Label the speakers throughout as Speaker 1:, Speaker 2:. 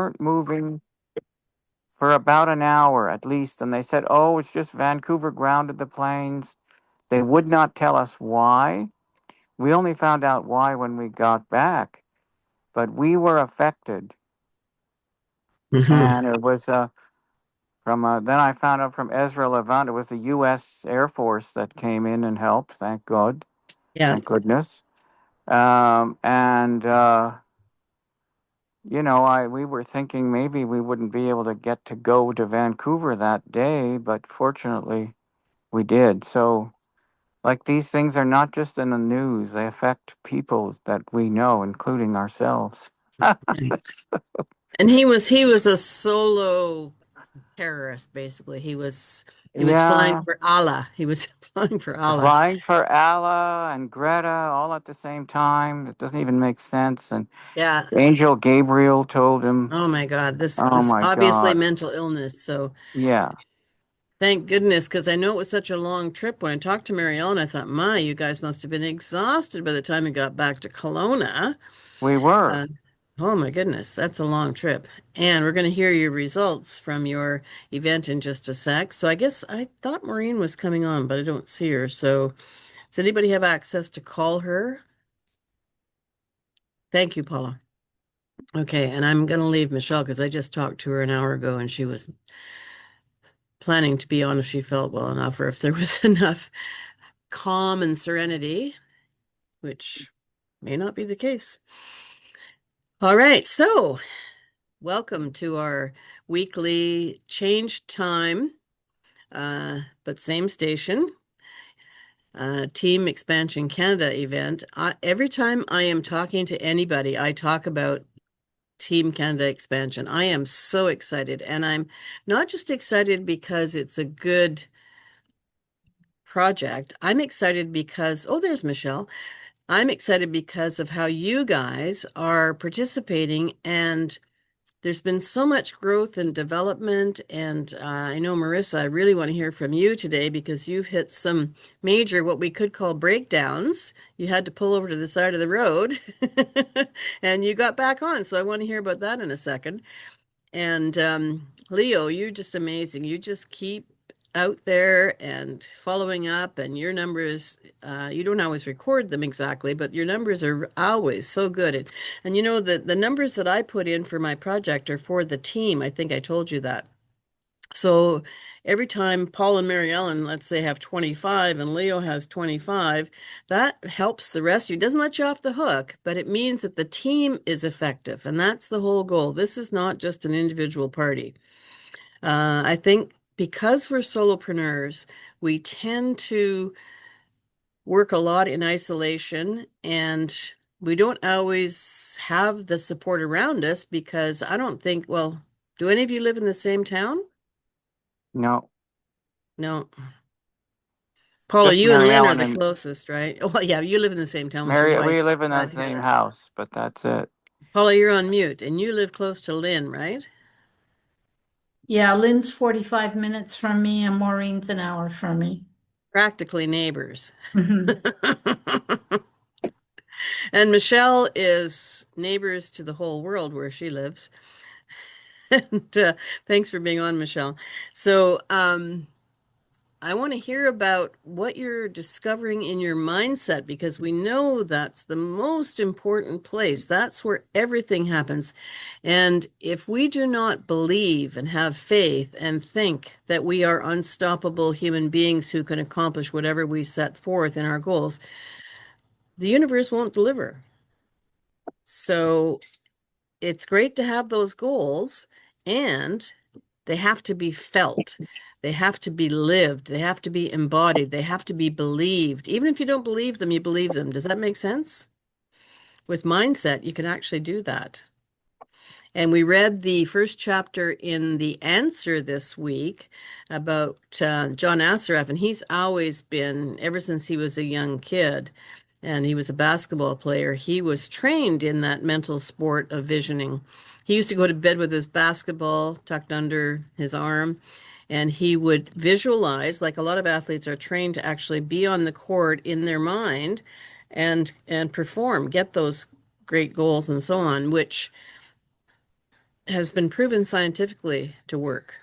Speaker 1: weren't moving for about an hour at least. And they said, oh, it's just Vancouver grounded the planes. They would not tell us why. We only found out why when we got back, but we were affected.
Speaker 2: Hmm.
Speaker 1: And it was then I found out from Ezra Levant, it was the U.S. Air Force that came in and helped. Thank God,
Speaker 2: Yeah.
Speaker 1: thank goodness. And we were thinking maybe we wouldn't be able to get to go to Vancouver that day, but fortunately we did. So, like, these things are not just in the news; they affect people that we know, including ourselves.
Speaker 2: And he was a solo terrorist, basically. He was flying
Speaker 1: Yeah,
Speaker 2: for Allah. He was flying for Allah.
Speaker 1: flying for Allah and Greta all at the same time. It doesn't even make sense. And
Speaker 2: Yeah.
Speaker 1: Angel Gabriel told him,
Speaker 2: Oh my God. This
Speaker 1: "Oh
Speaker 2: this
Speaker 1: my
Speaker 2: obviously
Speaker 1: God,
Speaker 2: mental illness. So
Speaker 1: yeah,
Speaker 2: thank goodness, because I know it was such a long trip. When I talked to Mary Ellen, I thought, my, you guys must have been exhausted by the time you got back to Kelowna.
Speaker 1: we were."
Speaker 2: Uh, oh my goodness, that's a long trip. And we're going to hear your results from your event in just a sec. So I guess I thought Maureen was coming on, but I don't see her. So does anybody have access to call her? Thank you, Paula. Okay, and I'm going to leave Michelle because I just talked to her an hour ago and she was planning to be on if she felt well enough or if there was enough calm and serenity, which may not be the case. All right, so welcome to our weekly change time, but same station, Team Expansion Canada event. Every time I am talking to anybody, I talk about Team Canada expansion. I am so excited, and I'm not just excited because it's a good project. I'm excited because, oh, there's Michelle. I'm excited because of how you guys are participating, and there's been so much growth and development. And I know, Marissa, I really want to hear from you today because you've hit some major, what we could call breakdowns. You had to pull over to the side of the road and you got back on. So I want to hear about that in a second. And Leo, you're just amazing. You just keep out there and following up, and your numbers, you don't always record them exactly, but your numbers are always so good. And you know, the numbers that I put in for my project are for the team. I think I told you that. So every time Paul and Mary Ellen, let's say, have 25 and Leo has 25, that helps the rest of you. It doesn't let you off the hook, but it means that the team is effective. And that's the whole goal. This is not just an individual party. I think because we're solopreneurs, we tend to work a lot in isolation and we don't always have the support around us because I don't think, well, do any of you live in the same town?
Speaker 1: No,
Speaker 2: No. Paula,
Speaker 1: just
Speaker 2: you and
Speaker 1: Mary
Speaker 2: Lynn are
Speaker 1: Ellen
Speaker 2: the
Speaker 1: and
Speaker 2: closest, right? Well, yeah, you live in the same town with your
Speaker 1: Mary.
Speaker 2: wife.
Speaker 1: We live in the
Speaker 2: Glad to hear
Speaker 1: same
Speaker 2: that.
Speaker 1: house, but that's it.
Speaker 2: Paula, you're on mute, and you live close to Lynn, right?
Speaker 3: Yeah, Lynn's 45 minutes from me and Maureen's an hour from me.
Speaker 2: Practically neighbors.
Speaker 3: Mhm.
Speaker 2: And Michelle is neighbors to the whole world where she lives. And thanks for being on, Michelle. So, I want to hear about what you're discovering in your mindset because we know that's the most important place. That's where everything happens. And if we do not believe and have faith and think that we are unstoppable human beings who can accomplish whatever we set forth in our goals, the universe won't deliver. So it's great to have those goals, and they have to be felt. They have to be lived. They have to be embodied. They have to be believed. Even if you don't believe them, you believe them. Does that make sense? With mindset, you can actually do that. And we read the first chapter in The Answer this week about John Assaraf, and he's always been, ever since he was a young kid, and he was a basketball player, he was trained in that mental sport of visioning. He used to go to bed with his basketball tucked under his arm, and he would visualize, like a lot of athletes are trained to actually be on the court in their mind and perform, get those great goals and so on, which has been proven scientifically to work.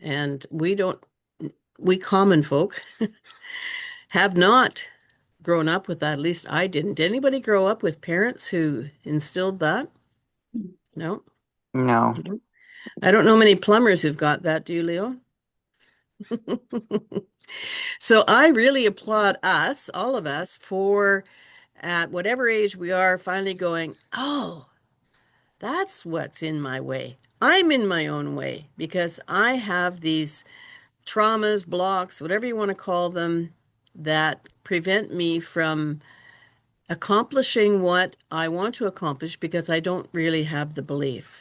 Speaker 2: And we common folk have not grown up with that. At least I didn't. Did anybody grow up with parents who instilled that? No.
Speaker 1: No.
Speaker 2: I don't know many plumbers who've got that, do you, Leo? So I really applaud us, all of us, for at whatever age we are, finally going, oh, that's what's in my way. I'm in my own way because I have these traumas, blocks, whatever you want to call them, that prevent me from accomplishing what I want to accomplish because I don't really have the belief.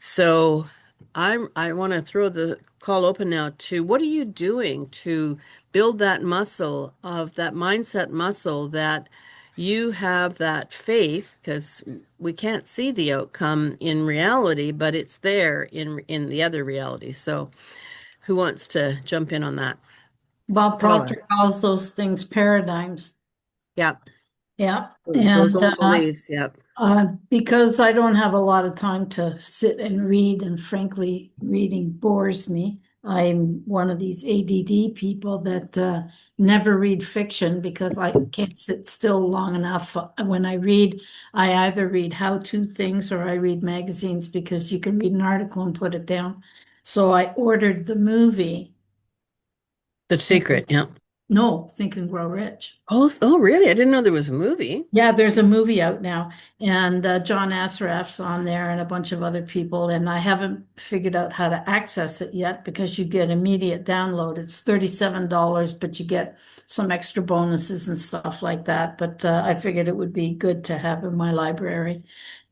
Speaker 2: So I want to throw the call open now to what are you doing to build that muscle of that mindset muscle that you have that faith because we can't see the outcome in reality, but it's there in the other reality. So who wants to jump in on that?
Speaker 3: Bob
Speaker 2: Paula.
Speaker 3: Proctor calls those things paradigms.
Speaker 2: Yeah.
Speaker 3: Yeah.
Speaker 2: Those
Speaker 3: And
Speaker 2: old beliefs. Yep.
Speaker 3: because I don't have a lot of time to sit and read, and frankly, reading bores me. I'm one of these ADD people that never read fiction because I can't sit still long enough. When I read, I either read how-to things or I read magazines because you can read an article and put it down. So I ordered the movie.
Speaker 2: The Secret. Yeah.
Speaker 3: No, Think and Grow Rich.
Speaker 2: Oh, really? I didn't know there was a movie.
Speaker 3: Yeah, there's a movie out now, and John Assaraf's on there, and a bunch of other people. And I haven't figured out how to access it yet because you get immediate download. It's $37, but you get some extra bonuses and stuff like that. But I figured it would be good to have in my library.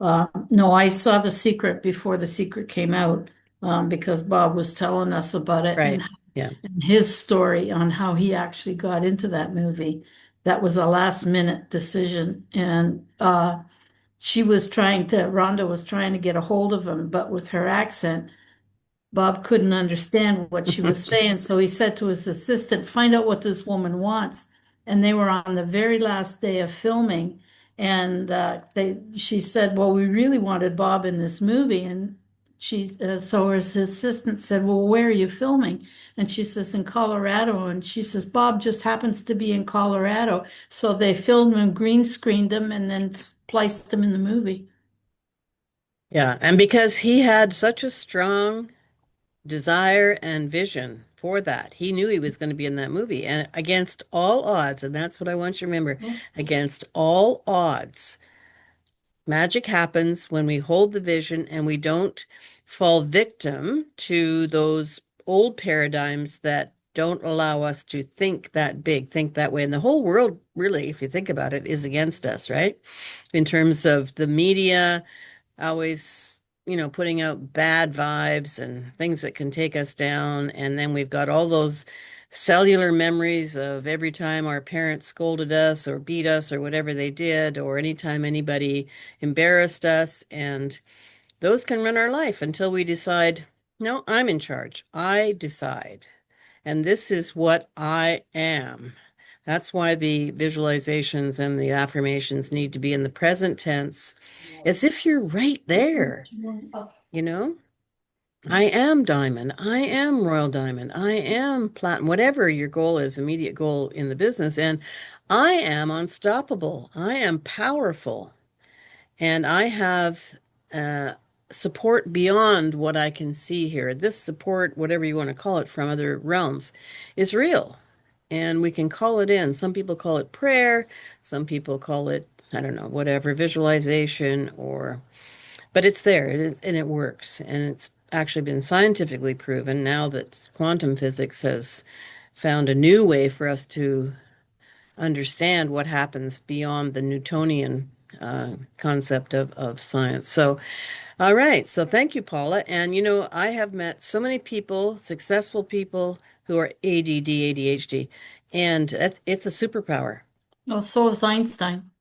Speaker 3: No, I saw The Secret before The Secret came out because Bob was telling us about it
Speaker 2: Right. Yeah.
Speaker 3: and his story on how he actually got into that movie. That was a last minute decision. And Rhonda was trying to get a hold of him, but with her accent, Bob couldn't understand what she was saying,
Speaker 2: Jeez.
Speaker 3: so he said to his assistant, "Find out what this woman wants." And they were on the very last day of filming, and she said, "Well, we really wanted Bob in this movie." And so his assistant said, "Well, where are you filming?" And she says, "In Colorado." And she says, "Bob just happens to be in Colorado." So they filmed him, green screened him, and then spliced him in the movie.
Speaker 2: Yeah. And because he had such a strong desire and vision for that, he knew he was going to be in that movie. And against all odds, and that's what I want you to remember, against all odds, magic happens when we hold the vision and we don't fall victim to those old paradigms that don't allow us to think that big, think that way. And the whole world, really, if you think about it, is against us, right? In terms of the media, always, putting out bad vibes and things that can take us down. And then we've got all those cellular memories of every time our parents scolded us or beat us or whatever they did, or anytime anybody embarrassed us. And those can run our life until we decide, no, I'm in charge. I decide. And this is what I am. That's why the visualizations and the affirmations need to be in the present tense, as if you're right there, you know? I am diamond. I am royal diamond. I am platinum, whatever your goal is, immediate goal in the business. And I am unstoppable. I am powerful. And I have uh, support beyond what I can see here. This support, whatever you want to call it, from other realms, is real. And we can call it in. Some people call it prayer, some people call it, I don't know, whatever, visualization, but it's there. It is, and it works. And it's actually been scientifically proven now that quantum physics has found a new way for us to understand what happens beyond the Newtonian concept of science. So, all right. So thank you, Paula. And I have met so many people, successful people who are ADD, ADHD, and it's a superpower.
Speaker 3: Oh, so is Einstein.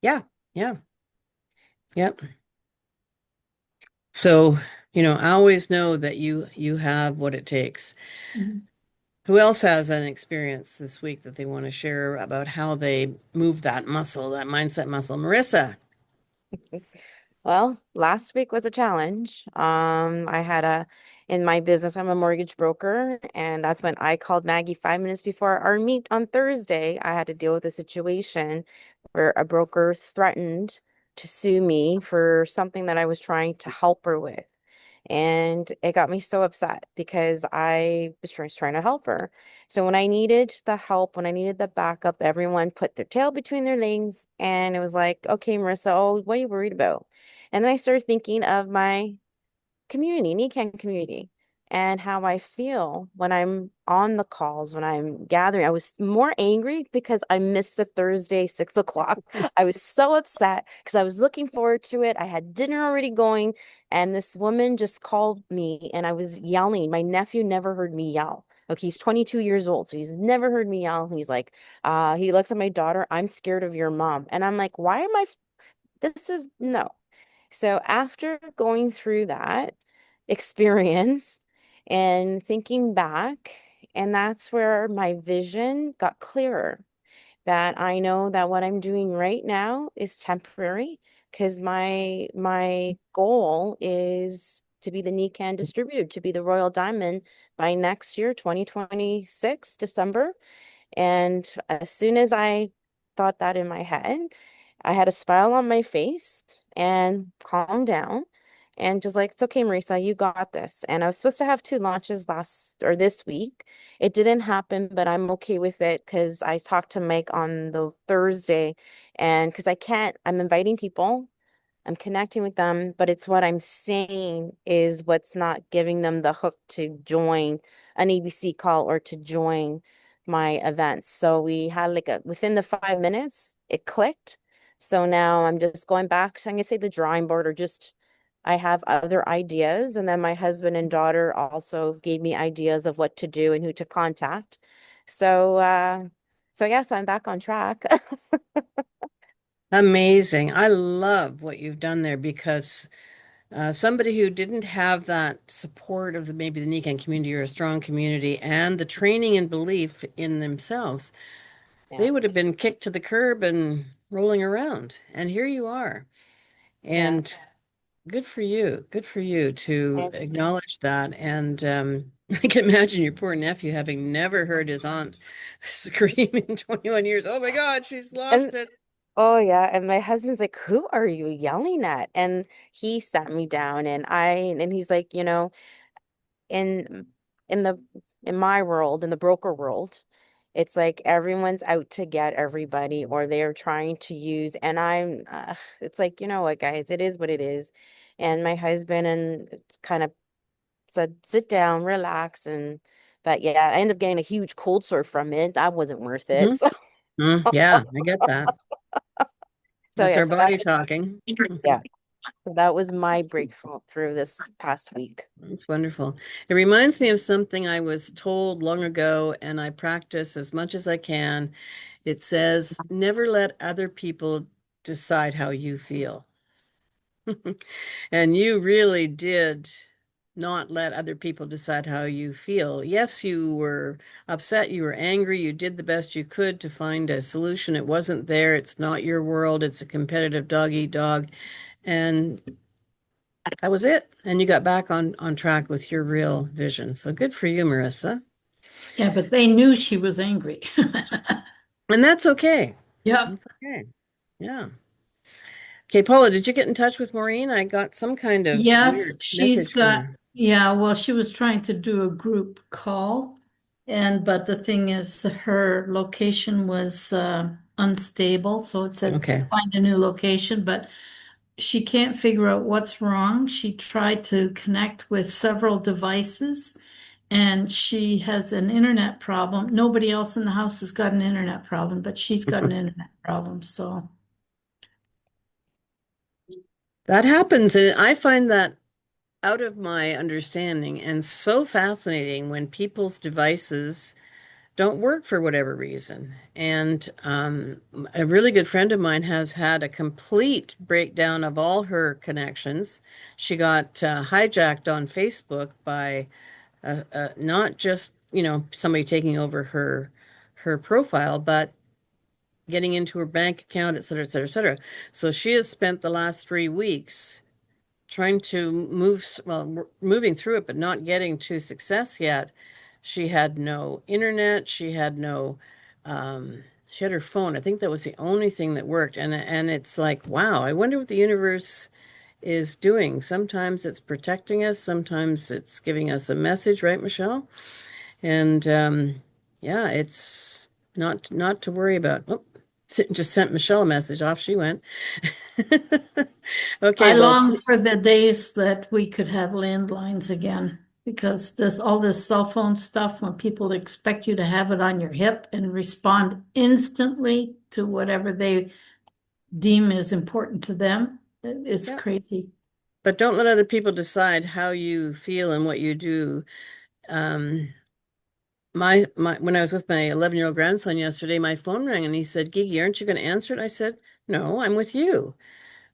Speaker 2: Yeah. Yeah. Yep. So, I always know that you have what it takes.
Speaker 3: Mhm.
Speaker 2: Who else has an experience this week that they want to share about how they move that muscle, that mindset muscle? Marissa.
Speaker 4: Well, last week was a challenge. I had in my business, I'm a mortgage broker, and that's when I called Maggie 5 minutes before our meet on Thursday. I had to deal with a situation where a broker threatened to sue me for something that I was trying to help her with. And it got me so upset because I was trying to help her. So when I needed the help, when I needed the backup, everyone put their tail between their legs. And it was like, okay, Marissa, oh, what are you worried about? And then I started thinking of my community, NECAN community, and how I feel when I'm on the calls, when I'm gathering. I was more angry because I missed the Thursday 6 o'clock. I was so upset because I was looking forward to it. I had dinner already going, and this woman just called me and I was yelling. My nephew never heard me yell. Okay, he's 22 years old, so he's never heard me yell. He's like, he looks at my daughter, I'm scared of your mom. And I'm like, why am I? This is no. So after going through that experience and thinking back, and that's where my vision got clearer, that I know that what I'm doing right now is temporary because my goal is to be the Nikan distributor, to be the Royal Diamond by next year, 2026, December. And as soon as I thought that in my head, I had a smile on my face and calmed down and just like, it's okay, Marisa, you got this. And I was supposed to have two launches last or this week. It didn't happen, but I'm okay with it because I talked to Mike on the Thursday and because I'm inviting people. I'm connecting with them, but it's what I'm saying is what's not giving them the hook to join an ABC call or to join my events. So we had like within the 5 minutes, it clicked. So now I'm just going back to, I'm gonna say the drawing board or just I have other ideas. And then my husband and daughter also gave me ideas of what to do and who to contact. So so yes, I'm back on track.
Speaker 2: Amazing. I love what you've done there because somebody who didn't have that support of maybe the Nikan community or a strong community and the training and belief in themselves,
Speaker 4: Yeah,
Speaker 2: they would have been kicked to the curb and rolling around. And here you are.
Speaker 4: yeah.
Speaker 2: And good for you. Good for you to
Speaker 4: Thank you.
Speaker 2: acknowledge that. And I can imagine your poor nephew having never heard his aunt scream in 21 years. Oh my God, she's
Speaker 4: And
Speaker 2: lost it.
Speaker 4: oh yeah, and my husband's like, "Who are you yelling at?" And he sat me down and he's like, in in the in my world, in the broker world, it's like everyone's out to get everybody or they're trying to use and it's like, you know what, guys, it is what it is. And my husband and kind of said, "Sit down, relax." And but yeah, I ended up getting a huge cold sore from it. That wasn't worth it.
Speaker 2: Mhm. Yeah, I get that.
Speaker 4: So
Speaker 2: That's
Speaker 4: yeah,
Speaker 2: our
Speaker 4: so that
Speaker 2: body talking.
Speaker 4: yeah. So that was my breakthrough through this past week.
Speaker 2: That's wonderful. It reminds me of something I was told long ago, and I practice as much as I can. It says, never let other people decide how you feel. And you really did not let other people decide how you feel. Yes, you were upset, you were angry, you did the best you could to find a solution. It wasn't there, it's not your world, it's a competitive dog eat dog. And that was it. And you got back on track with your real vision. So good for you, Marissa.
Speaker 3: Yeah, but they knew she was angry.
Speaker 2: And that's okay.
Speaker 3: Yep.
Speaker 2: That's okay. Yeah. Okay, Paula, did you get in touch with Maureen? I got some kind of
Speaker 3: Yes,
Speaker 2: weird
Speaker 3: she's
Speaker 2: message from
Speaker 3: got,
Speaker 2: her.
Speaker 3: yeah, well, she was trying to do a group call. And, but the thing is, her location was unstable. So it said
Speaker 2: Okay.
Speaker 3: find a new location, but she can't figure out what's wrong. She tried to connect with several devices and she has an internet problem. Nobody else in the house has got an internet problem, but she's got an internet problem. So,
Speaker 2: That happens. And I find that out of my understanding and so fascinating when people's devices don't work for whatever reason. And a really good friend of mine has had a complete breakdown of all her connections. She got hijacked on Facebook by not just, somebody taking over her profile, but getting into her bank account, et cetera, et cetera, et cetera. So she has spent the last 3 weeks trying to moving through it, but not getting to success yet. She had no internet. She had her phone. I think that was the only thing that worked. And it's like, wow, I wonder what the universe is doing. Sometimes it's protecting us, sometimes it's giving us a message, right, Michelle? And yeah, it's not to worry about. Oh, just sent Michelle a message. Off she went. Okay,
Speaker 3: I
Speaker 2: well,
Speaker 3: long for the days that we could have landlines again because this all this cell phone stuff when people expect you to have it on your hip and respond instantly to whatever they deem is important to them. It's
Speaker 2: yeah.
Speaker 3: crazy.
Speaker 2: But don't let other people decide how you feel and what you do. Um, my when I was with my 11-year-old grandson yesterday, my phone rang and he said, "Gigi, aren't you going to answer it?" I said, "No, I'm with you."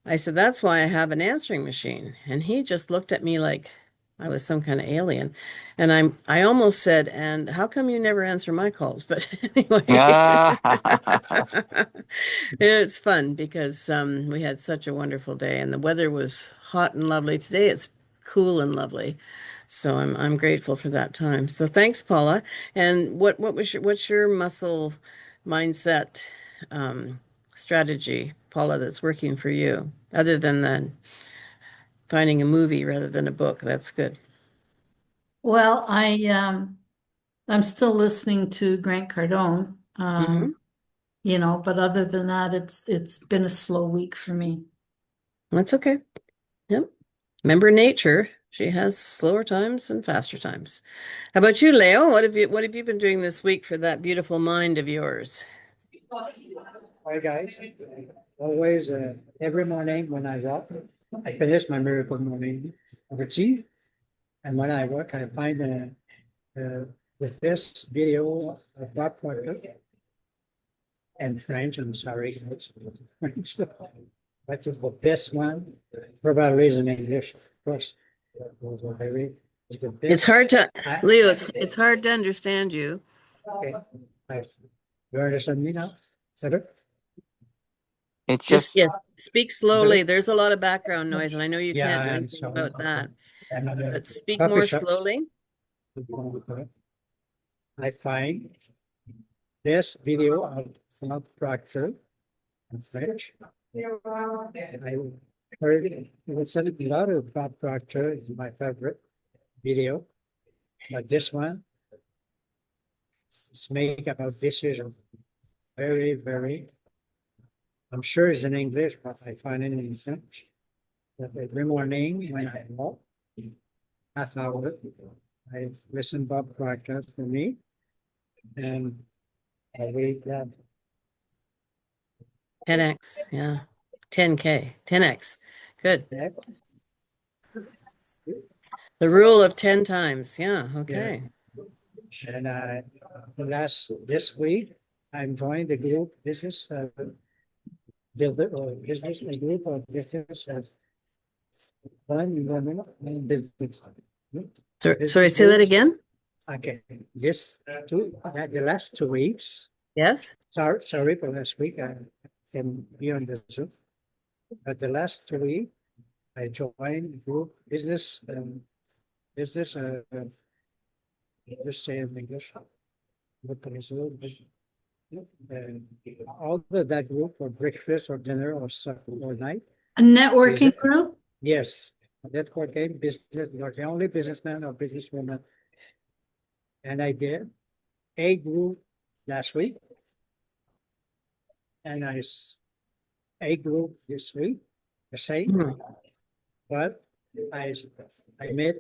Speaker 2: I said, "That's why I have an answering machine." And he just looked at me like I was some kind of alien. And I almost said, "And how come you never answer my calls?" But anyway,
Speaker 1: Ah,
Speaker 2: it's fun because we had such a wonderful day and the weather was hot and lovely. Today it's cool and lovely. So I'm grateful for that time. So thanks, Paula. And what's your muscle mindset um, strategy, Paula, that's working for you, other than the finding a movie rather than a book? That's good.
Speaker 3: Well, I'm still listening to Grant Cardone.
Speaker 2: Hmm.
Speaker 3: But other than that, it's been a slow week for me.
Speaker 2: That's okay. Yep. Remember nature. She has slower times and faster times. How about you, Leo? What have you been doing this week for that beautiful mind of yours?
Speaker 5: Hi guys. Always, every morning when I walk, I finish my miracle morning routine, and when I work, I find with this video of Bob Proctor and French. I'm sorry, guys, French, but the best one probably is in English, of course. Those are very the
Speaker 2: It's
Speaker 5: best.
Speaker 2: hard to,
Speaker 5: I,
Speaker 2: Leo, it's hard to understand you.
Speaker 5: okay, I, you understand me now? Better,
Speaker 1: it's
Speaker 2: Just,
Speaker 1: just,
Speaker 2: yes, speak slowly.
Speaker 5: better.
Speaker 2: There's a lot of background noise, and I know you
Speaker 5: Yeah,
Speaker 2: can't do
Speaker 5: I'm
Speaker 2: anything
Speaker 5: sorry.
Speaker 2: about that,
Speaker 5: I'm in a
Speaker 2: but speak
Speaker 5: coffee
Speaker 2: more
Speaker 5: shop.
Speaker 2: slowly.
Speaker 5: I find this video of Bob Proctor in French. I heard it was said a lot of Bob Proctor is my favorite video, but this one is make about decision. Very, very. I'm sure it's in English, but I find it in French. But every morning when I walk, half hour, I listen Bob Proctor for me, and I read that.
Speaker 2: 10x, yeah. 10K, 10x. Good. The rule of 10 times. Yeah,
Speaker 5: Yeah,
Speaker 2: okay.
Speaker 5: and this week, I'm joining the group business builder or business a group of business one woman and business.
Speaker 2: Sorry,
Speaker 5: Business
Speaker 2: say that
Speaker 5: groups.
Speaker 2: again?
Speaker 5: Okay, just the last 2 weeks.
Speaker 2: Yes?
Speaker 5: Sorry for last week. I can be on the Zoom, but the last 2 weeks I joined group business business. Just say in English. What is it? All of that group for breakfast or dinner or supper or night.
Speaker 3: A networking group?
Speaker 5: Yes, networking business. You're the only businessman or businesswoman, and I did a group last week, and a group this week, the same.
Speaker 2: Hmm.
Speaker 5: But I I met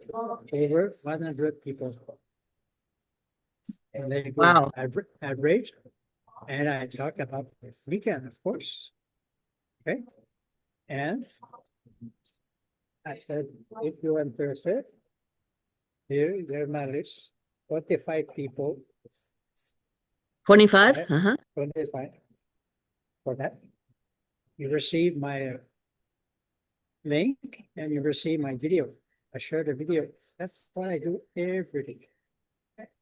Speaker 5: over 100 people, and they go
Speaker 2: Wow.
Speaker 5: average, and I talk about this weekend, of course. Okay, and I said, if you're interested, there's my list. 45 people,
Speaker 2: 25?
Speaker 5: right?
Speaker 2: Uh-huh.
Speaker 5: 25 for that. You receive my link and you receive my video. I share the video. That's what I do every day.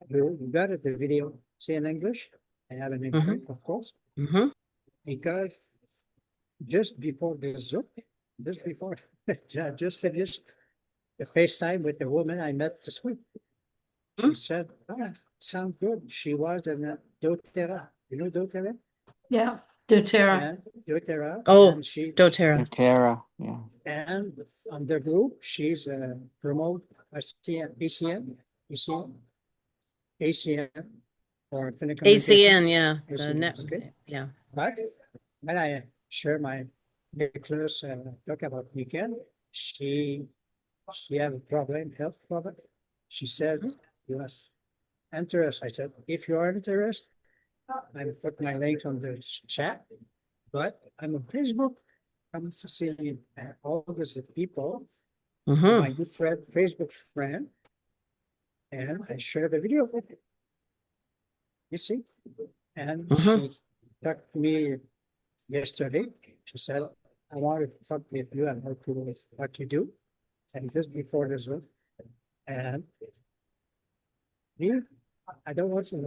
Speaker 5: You got it, the video. See in English. I have an
Speaker 2: Mm-hmm.
Speaker 5: English, of course.
Speaker 2: Mm-hmm.
Speaker 5: because just before the Zoom, just before, I just finished the FaceTime with the woman I met this week. She said, "Ah, sound good." She was in doTERRA. You know doTERRA?
Speaker 3: Yeah, doTERRA.
Speaker 5: And doTERRA,
Speaker 2: Oh,
Speaker 5: and
Speaker 2: doTERRA.
Speaker 1: Tara, yeah.
Speaker 5: and on the group, she's promote ACN, for telecommunication.
Speaker 2: ACN, yeah. The
Speaker 5: ACN,
Speaker 2: net,
Speaker 5: okay.
Speaker 2: yeah.
Speaker 5: But when I share my Nicholas talk about weekend, she have a problem, health problem. She said, "You must enter us." I said, "If you are interested, I put my link on the chat, but I'm on Facebook. I'm seeing all these people, my
Speaker 2: Mm-hmm.
Speaker 5: good friend, Facebook friend, and I shared the video with her. You see? And
Speaker 2: Mm-hmm.
Speaker 5: she talked to me yesterday. She said, "I wanted to talk with you and what you do." And just before this one, and me, I don't want to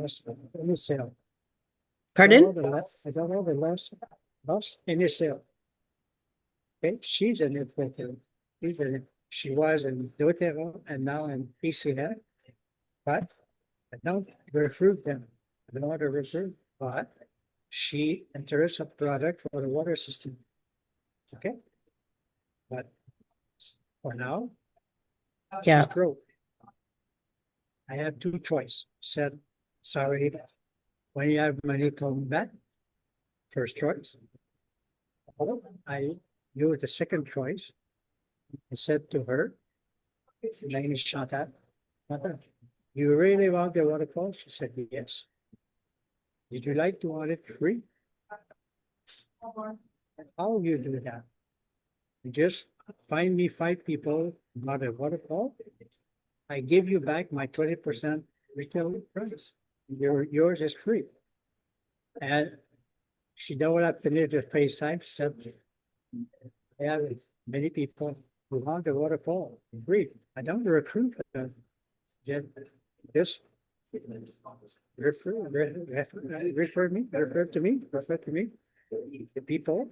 Speaker 5: any sale. I don't know
Speaker 2: Pardon?
Speaker 5: the last. I don't know the last any sale. Okay, she's an influencer. She was in doTERRA and now in PCN, but I don't recruit them. I don't want to recruit, but she interests a product for the water system. Okay, but for now, she's
Speaker 2: Yeah.
Speaker 5: broke. I have two choice. Said, sorry, when you have money coming back, first choice. Or I use the second choice. I said to her, my name is Chantal. Chantal, you really want the waterfall? She said, yes. Did you like to want it free? How you do that? You just find me 5 people about a waterfall. I give you back my 20% retail price. Yours is free. And she don't want to finish the FaceTime. She said, I have many people who want the waterfall free. I don't recruit them. Just refer to me, the people,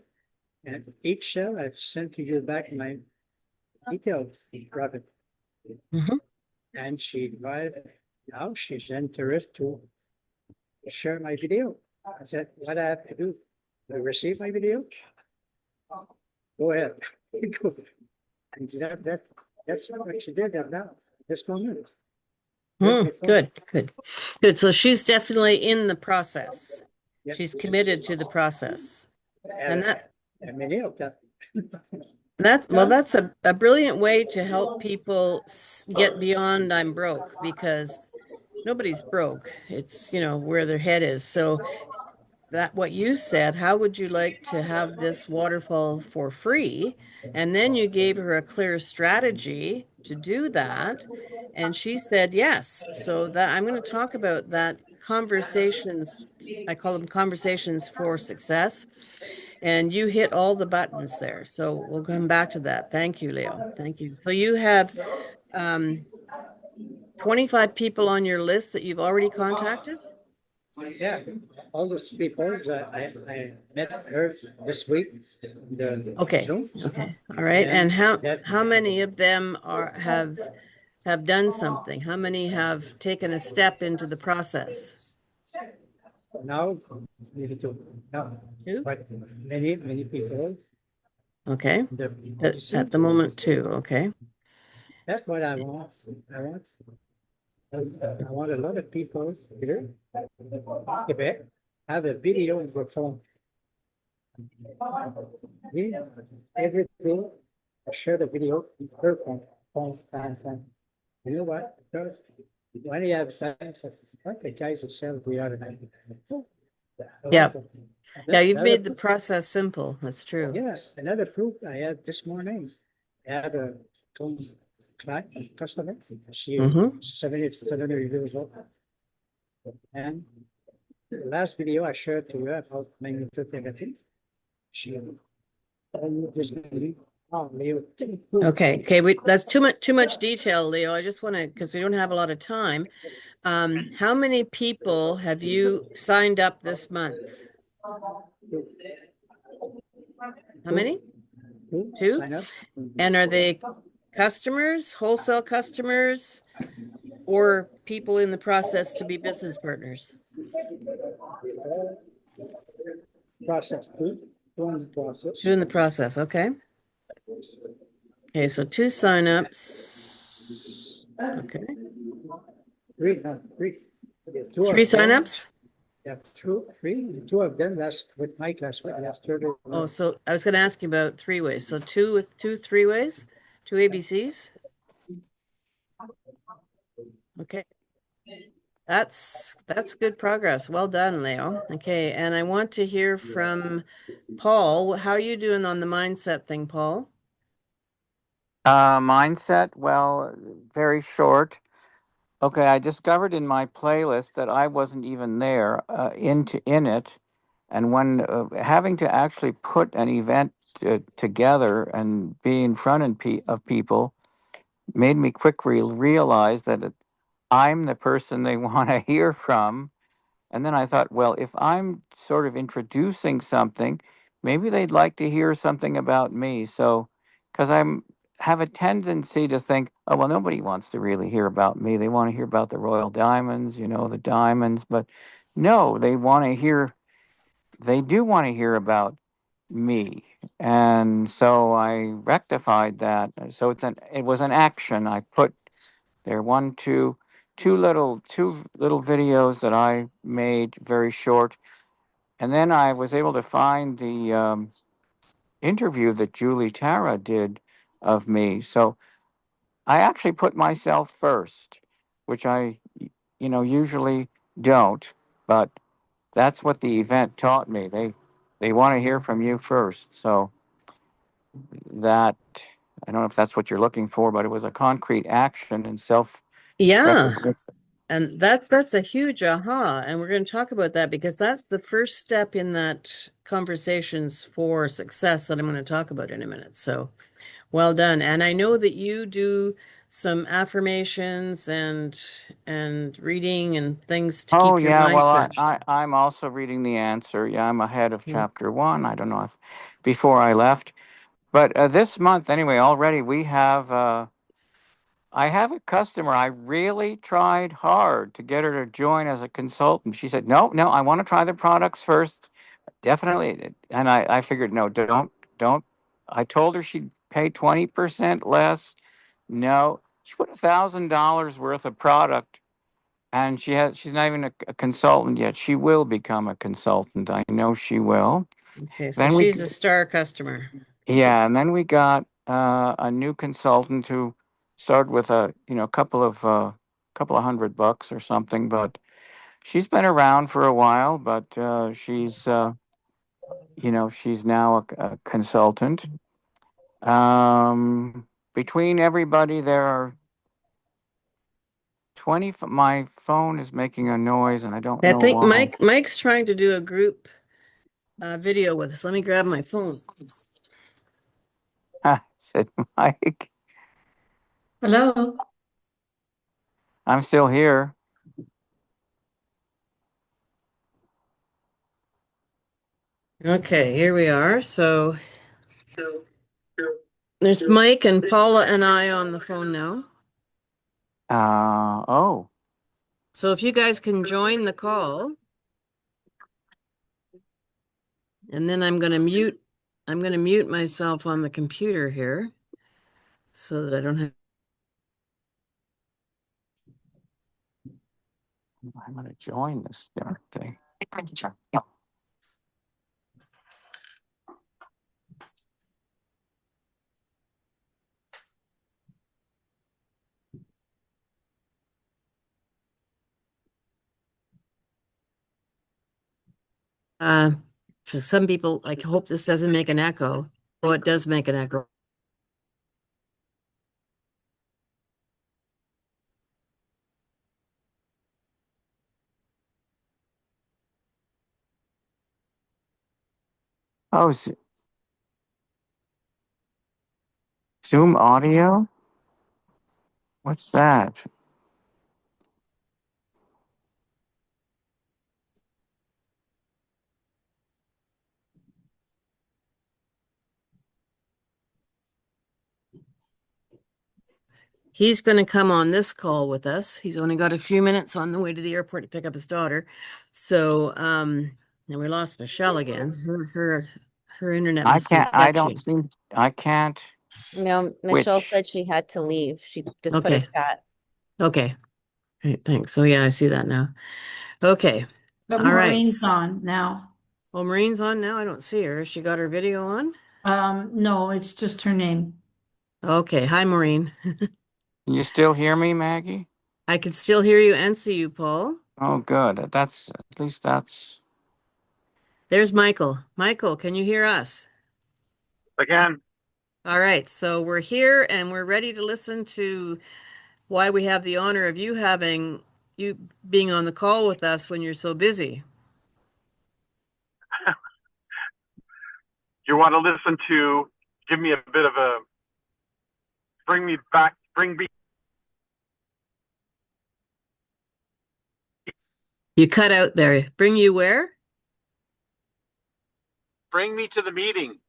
Speaker 5: and each cell I've sent to you back my details, Robin.
Speaker 2: Mm-hmm.
Speaker 5: And now she's interested to share my video. I said, what I have to do? To receive my video? Go ahead. And that's what she did now, this moment.
Speaker 2: Mm, good, good, good. So she's definitely in the process.
Speaker 5: Yep.
Speaker 2: She's committed to the process. And
Speaker 5: And many of that.
Speaker 2: well, that's a brilliant way to help people get beyond I'm broke because nobody's broke. It's, where their head is. So that what you said, how would you like to have this waterfall for free? And then you gave her a clear strategy to do that. And she said yes. So that I'm going to talk about that conversations. I call them conversations for success. And you hit all the buttons there. So we'll come back to that. Thank you, Leo. Thank you. So you have 25 people on your list that you've already contacted?
Speaker 5: Yeah, all those people that I met her this week, the
Speaker 2: Okay.
Speaker 5: Zoom.
Speaker 2: Okay. All right.
Speaker 5: And
Speaker 2: And how
Speaker 5: that
Speaker 2: how many of them have done something? How many have taken a step into the process?
Speaker 5: now, maybe two, now,
Speaker 2: Two?
Speaker 5: but many people,
Speaker 2: Okay.
Speaker 5: you see,
Speaker 2: At the moment, two. Okay.
Speaker 5: that's what I want. I want a lot of people here, Quebec, have a video on their phone. Me, every day, I share the video in her phone. You know what? When you have time, like the guys that sell the other night.
Speaker 2: Yeah. Yeah, you've
Speaker 5: Another,
Speaker 2: made the process simple. That's true.
Speaker 5: yes, another proof I had this morning. I had a client, customer. She is
Speaker 2: Mm-hmm.
Speaker 5: 70 years old. And the last video I shared to her about magnetotherapy, she just oh, Leo,
Speaker 2: Okay. Okay. That's too much detail, Leo. I just want to, because we don't have a lot of time. How many people have you signed up this month? How many? Two?
Speaker 5: signups.
Speaker 2: And are they customers, wholesale customers, or people in the process to be business partners?
Speaker 5: Process, two in the process.
Speaker 2: Two in the process, okay. Okay, so two signups. Okay.
Speaker 5: Three. Two
Speaker 2: Three
Speaker 5: of them,
Speaker 2: signups?
Speaker 5: yeah, two of them, that's with Mike last week, last Thursday.
Speaker 2: Oh, so I was going to ask you about three ways. So two with two three ways, two ABCs. Okay. That's good progress. Well done, Leo. Okay, and I want to hear from Paul. How are you doing on the mindset thing, Paul?
Speaker 1: Mindset, well, very short. Okay, I discovered in my playlist that I wasn't even there in it, and when having to actually put an event together and be in front of people made me quickly realize that I'm the person they want to hear from. And then I thought, well, if I'm sort of introducing something, maybe they'd like to hear something about me. So, because I'm have a tendency to think, oh, well, nobody wants to really hear about me. They want to hear about the Royal Diamonds, the diamonds. But no, they do want to hear about me. And so I rectified that. So it was an action. I put there two little videos that I made very short, and then I was able to find the interview that Julie Tara did of me. So I actually put myself first, which I usually don't, but that's what the event taught me. They want to hear from you first. So that I don't know if that's what you're looking for, but it was a concrete action and self
Speaker 2: Yeah.
Speaker 1: recognition.
Speaker 2: And that's a huge aha. And we're going to talk about that because that's the first step in that conversations for success that I'm going to talk about in a minute. So well done. And I know that you do some affirmations and reading and things to
Speaker 1: Oh
Speaker 2: keep your
Speaker 1: yeah, well
Speaker 2: mindset.
Speaker 1: I'm also reading the answer. Yeah, I'm ahead of
Speaker 2: Hmm.
Speaker 1: chapter one. I don't know if before I left, but this month anyway. Already we have. I have a customer. I really tried hard to get her to join as a consultant. She said, "No, no, I want to try the products first, definitely." And I figured, no, don't. I told her she'd pay 20% less. No, she put $1,000 worth of product and she's not even a consultant yet. She will become a consultant. I know she will.
Speaker 2: Okay, so
Speaker 1: Then we,
Speaker 2: she's a star customer.
Speaker 1: yeah, and then we got a new consultant who started with a couple of $100 or something. But she's been around for a while. But she's now a consultant. Between everybody, there are 20. My phone is making a noise, and I don't
Speaker 2: I
Speaker 1: know
Speaker 2: think
Speaker 1: why.
Speaker 2: Mike's trying to do a group video with us. Let me grab my phone.
Speaker 1: Said Mike.
Speaker 3: Hello.
Speaker 1: I'm still here.
Speaker 2: Okay, here we are. So there's Mike and Paula and I on the phone now.
Speaker 1: Oh,
Speaker 2: So if you guys can join the call, and then I'm going to mute myself on the computer here so that I don't have.
Speaker 1: I'm going to join this darn thing.
Speaker 2: Uh, for some people, I hope this doesn't make an echo. Oh, it does make an echo.
Speaker 1: Oh, Zoom audio? What's that?
Speaker 2: he's going to come on this call with us. He's only got a few minutes on the way to the airport to pick up his daughter. So, and we lost Michelle again. Her internet
Speaker 1: I
Speaker 2: must be
Speaker 1: can't. I don't
Speaker 2: sketchy.
Speaker 1: seem. I can't.
Speaker 4: No, Michelle
Speaker 1: Which
Speaker 4: said she had to leave. She just put a
Speaker 2: Okay.
Speaker 4: chat.
Speaker 2: Okay. Right, thanks. So yeah, I see that now. Okay.
Speaker 3: But
Speaker 2: All right.
Speaker 3: Maureen's on now.
Speaker 2: Well, Marine's on now. I don't see her. She got her video on.
Speaker 3: No, it's just her name.
Speaker 2: Okay. Hi, Maureen.
Speaker 1: can you still hear me, Maggie?
Speaker 2: I can still hear you and see you, Paul.
Speaker 1: Oh, good. That's at least that's.
Speaker 2: There's Michael. Michael, can you hear us?
Speaker 6: Again,
Speaker 2: All right. So we're here and we're ready to listen to why we have the honor of you being on the call with us when you're so busy.
Speaker 6: you want to listen to, give me a bit of a, bring me back, bring me.
Speaker 2: You cut out there. Bring you where?
Speaker 6: Bring me to the meeting.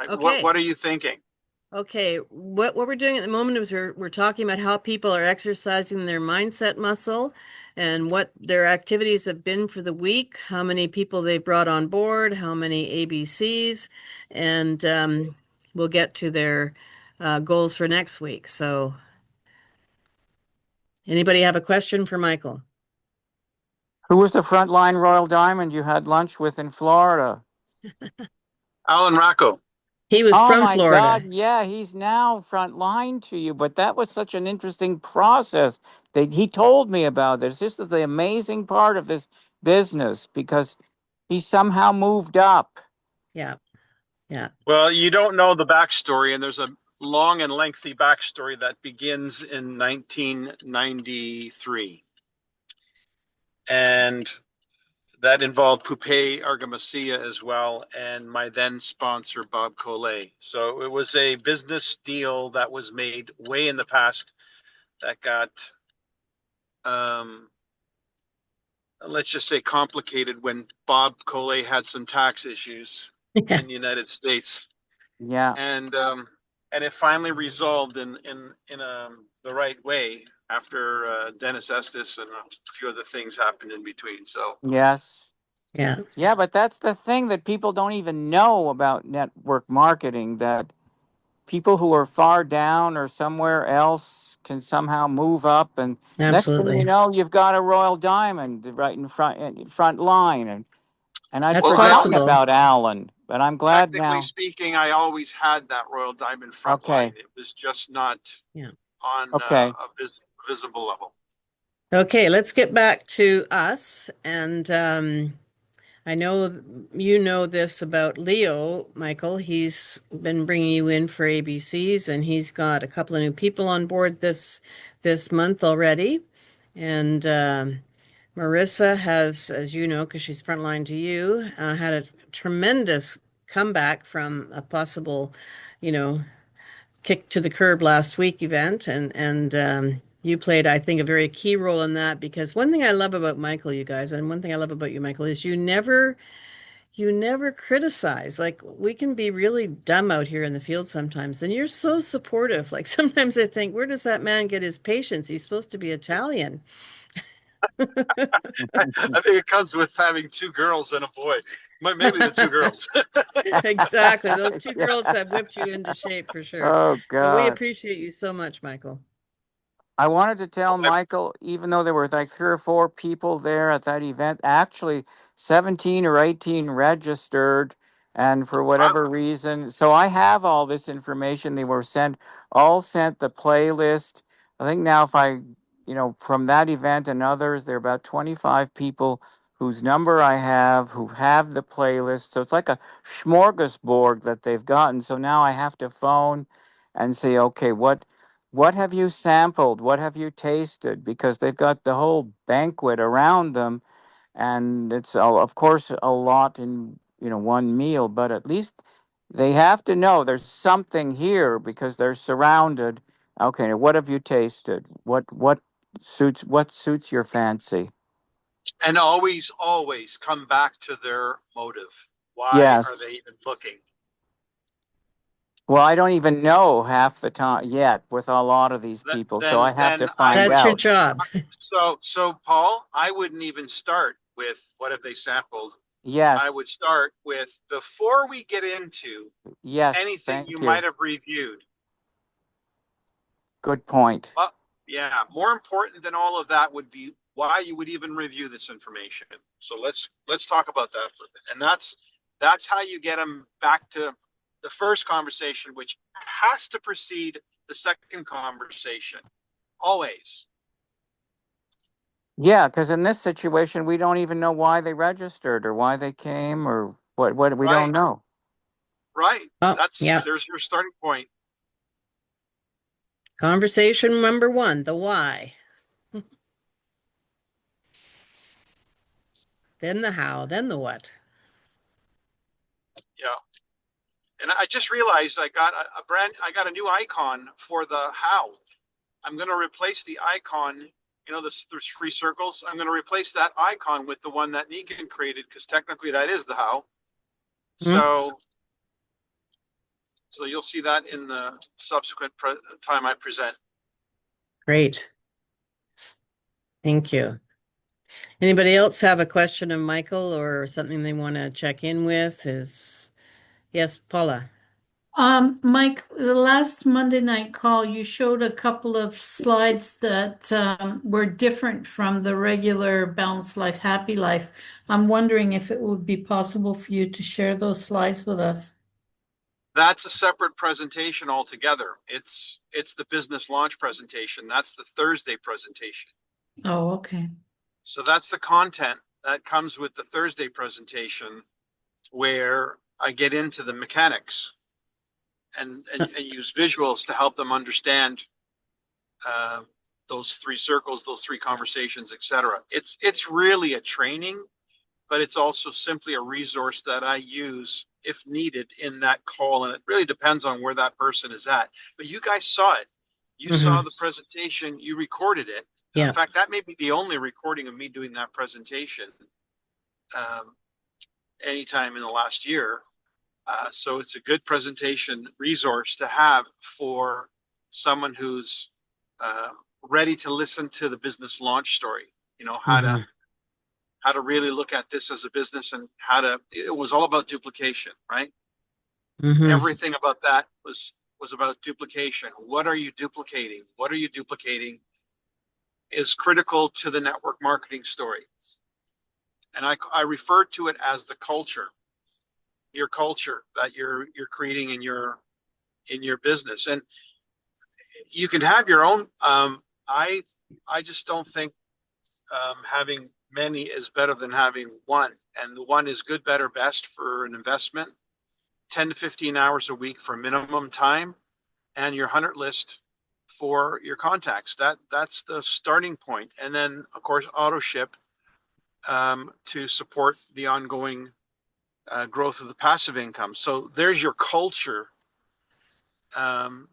Speaker 2: Okay.
Speaker 6: What are you thinking?
Speaker 2: Okay, what we're doing at the moment is we're talking about how people are exercising their mindset muscle and what their activities have been for the week, how many people they've brought on board, how many ABCs, and we'll get to their goals for next week. So, anybody have a question for Michael?
Speaker 1: Who was the frontline Royal Diamond you had lunch with in Florida?
Speaker 6: Alan Rocco.
Speaker 2: He was
Speaker 1: Oh
Speaker 2: from
Speaker 1: my God,
Speaker 2: Florida.
Speaker 1: yeah, he's now frontline to you, but that was such an interesting process. He told me about this. This is the amazing part of this business because he somehow moved up.
Speaker 2: Yeah, yeah.
Speaker 6: Well, you don't know the backstory, and there's a long and lengthy backstory that begins in 1993. And that involved Poupée Argamasilla as well, and my then sponsor, Bob Collet. So it was a business deal that was made way in the past that got, let's just say, complicated when Bob Collet had some tax issues in the United States.
Speaker 1: Yeah.
Speaker 6: And it finally resolved in the right way after Dennis Estes and a few other things happened in between. So
Speaker 1: Yes.
Speaker 2: Yeah.
Speaker 1: Yeah, but that's the thing that people don't even know about network marketing, that people who are far down or somewhere else can somehow move up, and next thing you
Speaker 2: Absolutely.
Speaker 1: know, you've got a Royal Diamond right in front line. And I'd
Speaker 2: That's
Speaker 6: well,
Speaker 1: forgotten
Speaker 2: possible.
Speaker 1: about Alan, but I'm glad
Speaker 6: technically
Speaker 1: now.
Speaker 6: speaking, I always had that Royal Diamond front line.
Speaker 1: Okay.
Speaker 6: It was just not
Speaker 2: Yeah.
Speaker 6: on
Speaker 1: Okay.
Speaker 6: a visible level.
Speaker 2: Okay, let's get back to us. And I know you know this about Leo, Michael. He's been bringing you in for ABCs, and he's got a couple of new people on board this month already. And Marissa has, as you know, because she's frontline to you, had a tremendous comeback from a possible, you know, kick to the curb last week event, and you played, I think, a very key role in that. Because one thing I love about Michael, you guys, and one thing I love about you, Michael, is you never criticize. Like, we can be really dumb out here in the field sometimes, and you're so supportive. Like, sometimes I think, where does that man get his patience? He's supposed to be Italian.
Speaker 6: I think it comes with having two girls and a boy, maybe the two girls.
Speaker 2: Exactly. Those two girls have whipped you into shape for sure.
Speaker 1: Oh
Speaker 2: But we
Speaker 1: God.
Speaker 2: appreciate you so much, Michael.
Speaker 1: I wanted to tell Michael, even though there were like 3 or 4 people there at that event, actually 17 or 18 registered, and for
Speaker 6: Wow.
Speaker 1: whatever reason, so I have all this information. They were all sent the playlist. I think now, if from that event and others, there are about 25 people whose number I have who have the playlist. So it's like a smorgasbord that they've gotten. So now I have to phone and say, okay, what have you sampled? What have you tasted? Because they've got the whole banquet around them, and it's of course a lot in one meal. But at least they have to know there's something here because they're surrounded. Okay, what have you tasted? What suits your fancy?
Speaker 6: And always come back to their motive. Why are
Speaker 1: Yes,
Speaker 6: they even looking?
Speaker 1: Well, I don't even know half the time yet with a lot of these
Speaker 6: Th-
Speaker 1: people, so I
Speaker 6: then
Speaker 1: have to
Speaker 6: then I
Speaker 1: find
Speaker 6: would
Speaker 2: That's your
Speaker 1: out.
Speaker 2: job.
Speaker 6: so Paul, I wouldn't even start with what have they sampled. I
Speaker 1: Yes,
Speaker 6: would start with before we get into
Speaker 1: yes,
Speaker 6: anything you
Speaker 1: thank
Speaker 6: might
Speaker 1: you.
Speaker 6: have reviewed.
Speaker 1: Good point.
Speaker 6: But yeah, more important than all of that would be why you would even review this information. So let's talk about that for a bit. And that's how you get them back to the first conversation, which has to precede the second conversation always.
Speaker 1: Yeah, because in this situation, we don't even know why they registered or why they came or what we don't
Speaker 6: Right,
Speaker 1: know.
Speaker 6: right.
Speaker 2: Oh,
Speaker 6: That's
Speaker 2: yeah.
Speaker 6: there's your starting point.
Speaker 2: Conversation number one, the why, then the how, then the what.
Speaker 6: Yeah. And I just realized I got a new icon for the how. I'm going to replace the icon, there's three circles. I'm going to replace that icon with the one that Negan created because technically that is the how.
Speaker 2: Hmm.
Speaker 6: So you'll see that in the subsequent time I present.
Speaker 2: Great. Thank you. Anybody else have a question of Michael or something they want to check in with? Yes, Paula.
Speaker 3: Mike, the last Monday night call, you showed a couple of slides that were different from the regular Balanced Life, Happy Life. I'm wondering if it would be possible for you to share those slides with us.
Speaker 6: That's a separate presentation altogether. It's the business launch presentation. That's the Thursday presentation.
Speaker 3: Oh, okay.
Speaker 6: So that's the content that comes with the Thursday presentation where I get into the mechanics and use visuals to help them understand uh, those three circles, those three conversations, etc. It's really a training, but it's also simply a resource that I use if needed in that call, and it really depends on where that person is at. But you guys saw it. You saw
Speaker 2: Hmm.
Speaker 6: the presentation. You recorded it. In
Speaker 2: Yeah.
Speaker 6: fact, that may be the only recording of me doing that presentation um, anytime in the last year. So it's a good presentation resource to have for someone who's uh, ready to listen to the business launch story. You know
Speaker 2: Hmm.
Speaker 6: how to really look at this as a business and how to. It was all about duplication, right?
Speaker 2: Hmm.
Speaker 6: Everything about that was about duplication. What are you duplicating? What are you duplicating is critical to the network marketing story. And I refer to it as the culture, your culture that you're creating in your business. And you can have your own. I just don't think having many is better than having one. And the one is good, better, best for an investment. 10 to 15 hours a week for minimum time, and your 100 list for your contacts. That's the starting point. And then, of course, auto ship to support the ongoing growth of the passive income. So there's your culture. Um,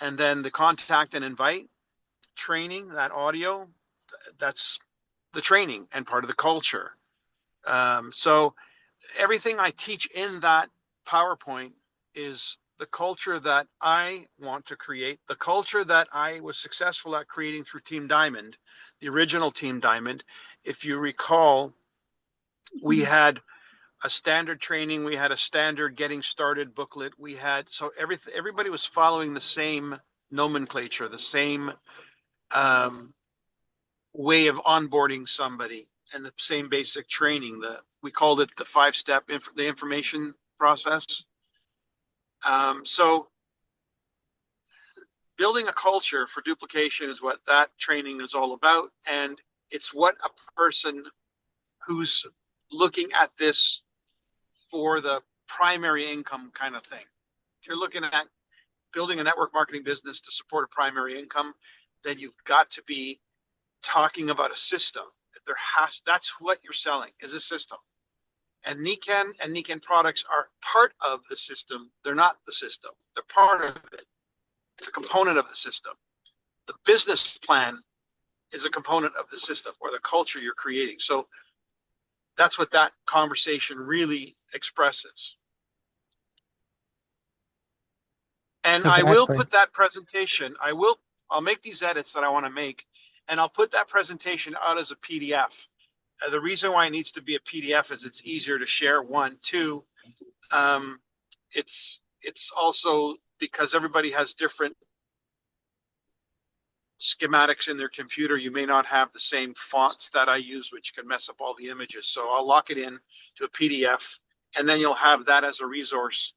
Speaker 6: and then the contact and invite training, that audio, that's the training and part of the culture. So everything I teach in that PowerPoint is the culture that I want to create, the culture that I was successful at creating through Team Diamond, the original Team Diamond. If you recall, we had a standard training, we had a standard getting started booklet, we had so everybody was following the same nomenclature, the same um, way of onboarding somebody, and the same basic training. We called it the 5-step the information process. So building a culture for duplication is what that training is all about, and it's what a person who's looking at this for the primary income kind of thing. If you're looking at building a network marketing business to support a primary income, then you've got to be talking about a system. That's what you're selling is a system. And Niken products are part of the system. They're not the system. They're part of it. It's a component of the system. The business plan is a component of the system or the culture you're creating. So that's what that conversation really expresses. And I will
Speaker 2: Exactly.
Speaker 6: put that presentation, I'll make these edits that I want to make, and I'll put that presentation out as a PDF. The reason why it needs to be a PDF is it's easier to share. One, two, um, it's also because everybody has different schematics in their computer. You may not have the same fonts that I use, which can mess up all the images. So I'll lock it in to a PDF, and then you'll have that as a resource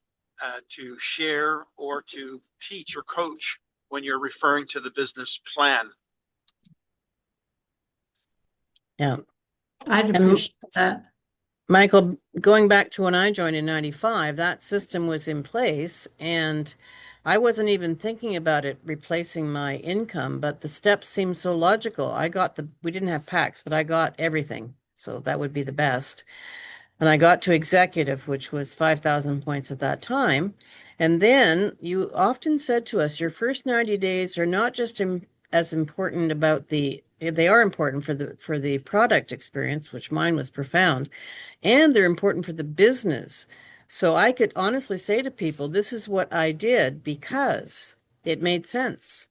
Speaker 6: to share or to teach or coach when you're referring to the business plan.
Speaker 2: Yeah.
Speaker 3: I'd
Speaker 2: And
Speaker 3: appreciate that.
Speaker 2: Michael, going back to when I joined in 95, that system was in place and I wasn't even thinking about it replacing my income, but the steps seemed so logical. We didn't have packs, but I got everything. So that would be the best. And I got to executive, which was 5,000 points at that time. And then you often said to us, your first 90 days are not just as important they are important for the product experience, which mine was profound, and they're important for the business. So I could honestly say to people, this is what I did because it made sense.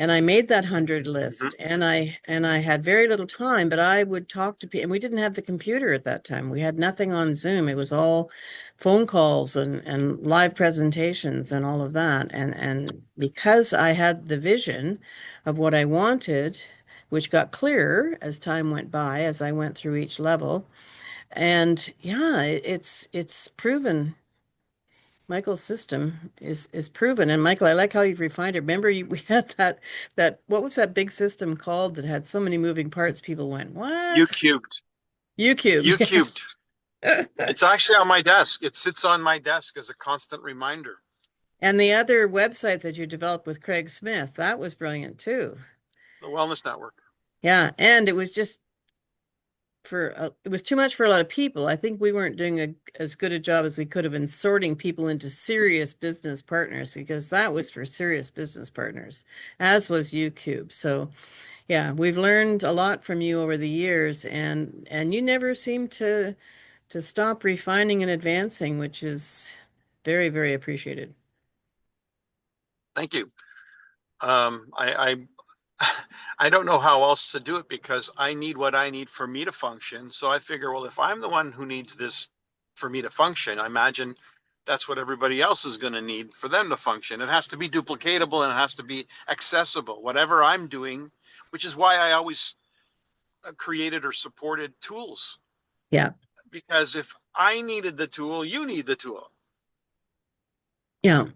Speaker 2: And I made that 100
Speaker 6: Mhm.
Speaker 2: list and I had very little time, but I would talk to people and we didn't have the computer at that time. We had nothing on Zoom. It was all phone calls and live presentations and all of that. And because I had the vision of what I wanted, which got clearer as time went by, as I went through each level. And yeah, it's proven. Michael's system is proven. And Michael, I like how you've refined it. Remember, we had that what was that big system called that had so many moving parts? People went,
Speaker 6: U
Speaker 2: "What?"
Speaker 6: cubed.
Speaker 2: YouTube.
Speaker 6: U cubed.
Speaker 2: Yeah.
Speaker 6: It's actually on my desk. It sits on my desk as a constant reminder.
Speaker 2: And the other website that you developed with Craig Smith, that was brilliant too.
Speaker 6: The Wellness Network.
Speaker 2: Yeah, and it was just it was too much for a lot of people. I think we weren't doing as good a job as we could have in sorting people into serious business partners because that was for serious business partners, as was UCube. So yeah, we've learned a lot from you over the years, and you never seem to stop refining and advancing, which is very, very appreciated.
Speaker 6: Thank you. I don't know how else to do it because I need what I need for me to function. So I figure, well, if I'm the one who needs this for me to function, I imagine that's what everybody else is going to need for them to function. It has to be duplicatable and it has to be accessible. Whatever I'm doing, which is why I always created or supported tools.
Speaker 2: Yeah,
Speaker 6: Because if I needed the tool, you need the tool.
Speaker 2: yeah.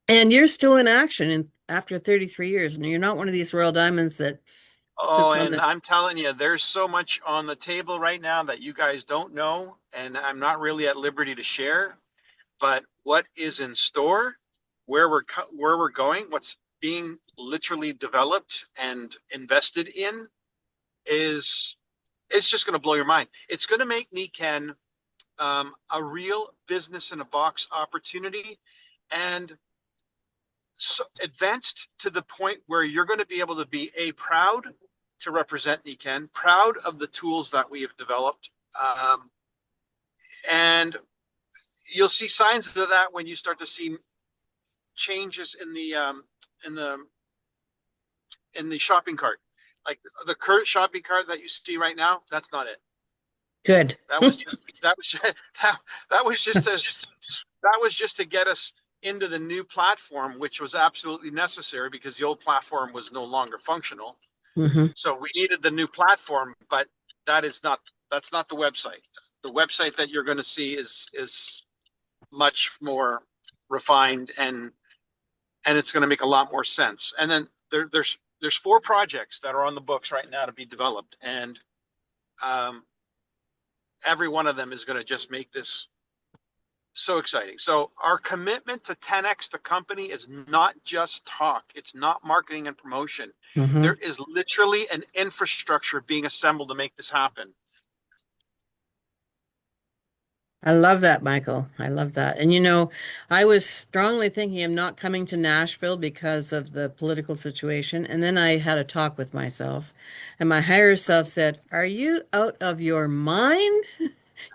Speaker 2: And you're still in action after 33 years, and you're not one of these royal diamonds that
Speaker 6: Oh,
Speaker 2: sits on
Speaker 6: and
Speaker 2: the.
Speaker 6: I'm telling you, there's so much on the table right now that you guys don't know, and I'm not really at liberty to share. But what is in store, where we're going, what's being literally developed and invested in is it's just going to blow your mind. It's going to make Niken a real business in a box opportunity, and so advanced to the point where you're going to be able to be proud to represent Niken, proud of the tools that we have developed, and you'll see signs of that when you start to see changes in the in the shopping cart. Like the current shopping cart that you see right now, that's not it.
Speaker 2: Good.
Speaker 6: That was just that was just to that was just to get us into the new platform, which was absolutely necessary because the old platform was no longer functional.
Speaker 2: Hmm.
Speaker 6: So we needed the new platform, but that is not that's not the website. The website that you're going to see is much more refined and it's going to make a lot more sense. And then there's 4 projects that are on the books right now to be developed, and um, every one of them is going to just make this so exciting. So our commitment to 10x the company is not just talk. It's not marketing and promotion.
Speaker 2: Hmm.
Speaker 6: There is literally an infrastructure being assembled to make this happen.
Speaker 2: I love that, Michael. I love that. And I was strongly thinking of not coming to Nashville because of the political situation. And then I had a talk with myself, and my higher self said, "Are you out of your mind?"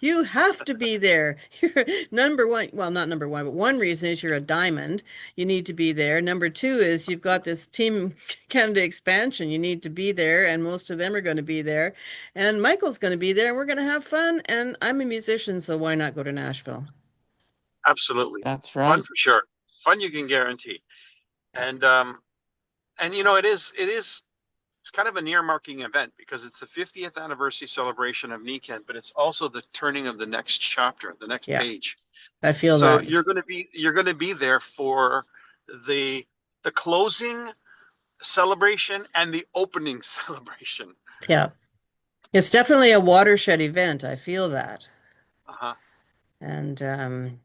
Speaker 2: You have to be there. You're number one. Well, not number one, but one reason is you're a diamond. You need to be there. Number two is you've got this Team Canada expansion. You need to be there, and most of them are going to be there. And Michael's going to be there, and we're going to have fun. And I'm a musician, so why not go to Nashville?
Speaker 6: Absolutely.
Speaker 1: That's
Speaker 6: Fun
Speaker 1: right.
Speaker 6: for sure. Fun you can guarantee. And it's kind of a near marking event because it's the 50th anniversary celebration of NECAN, but it's also the turning of the next chapter, the next
Speaker 2: Yeah,
Speaker 6: page.
Speaker 2: I feel
Speaker 6: So
Speaker 2: that.
Speaker 6: you're going to be there for the closing celebration and the opening celebration.
Speaker 2: Yeah. It's definitely a watershed event. I feel that.
Speaker 6: Uh-huh.
Speaker 2: And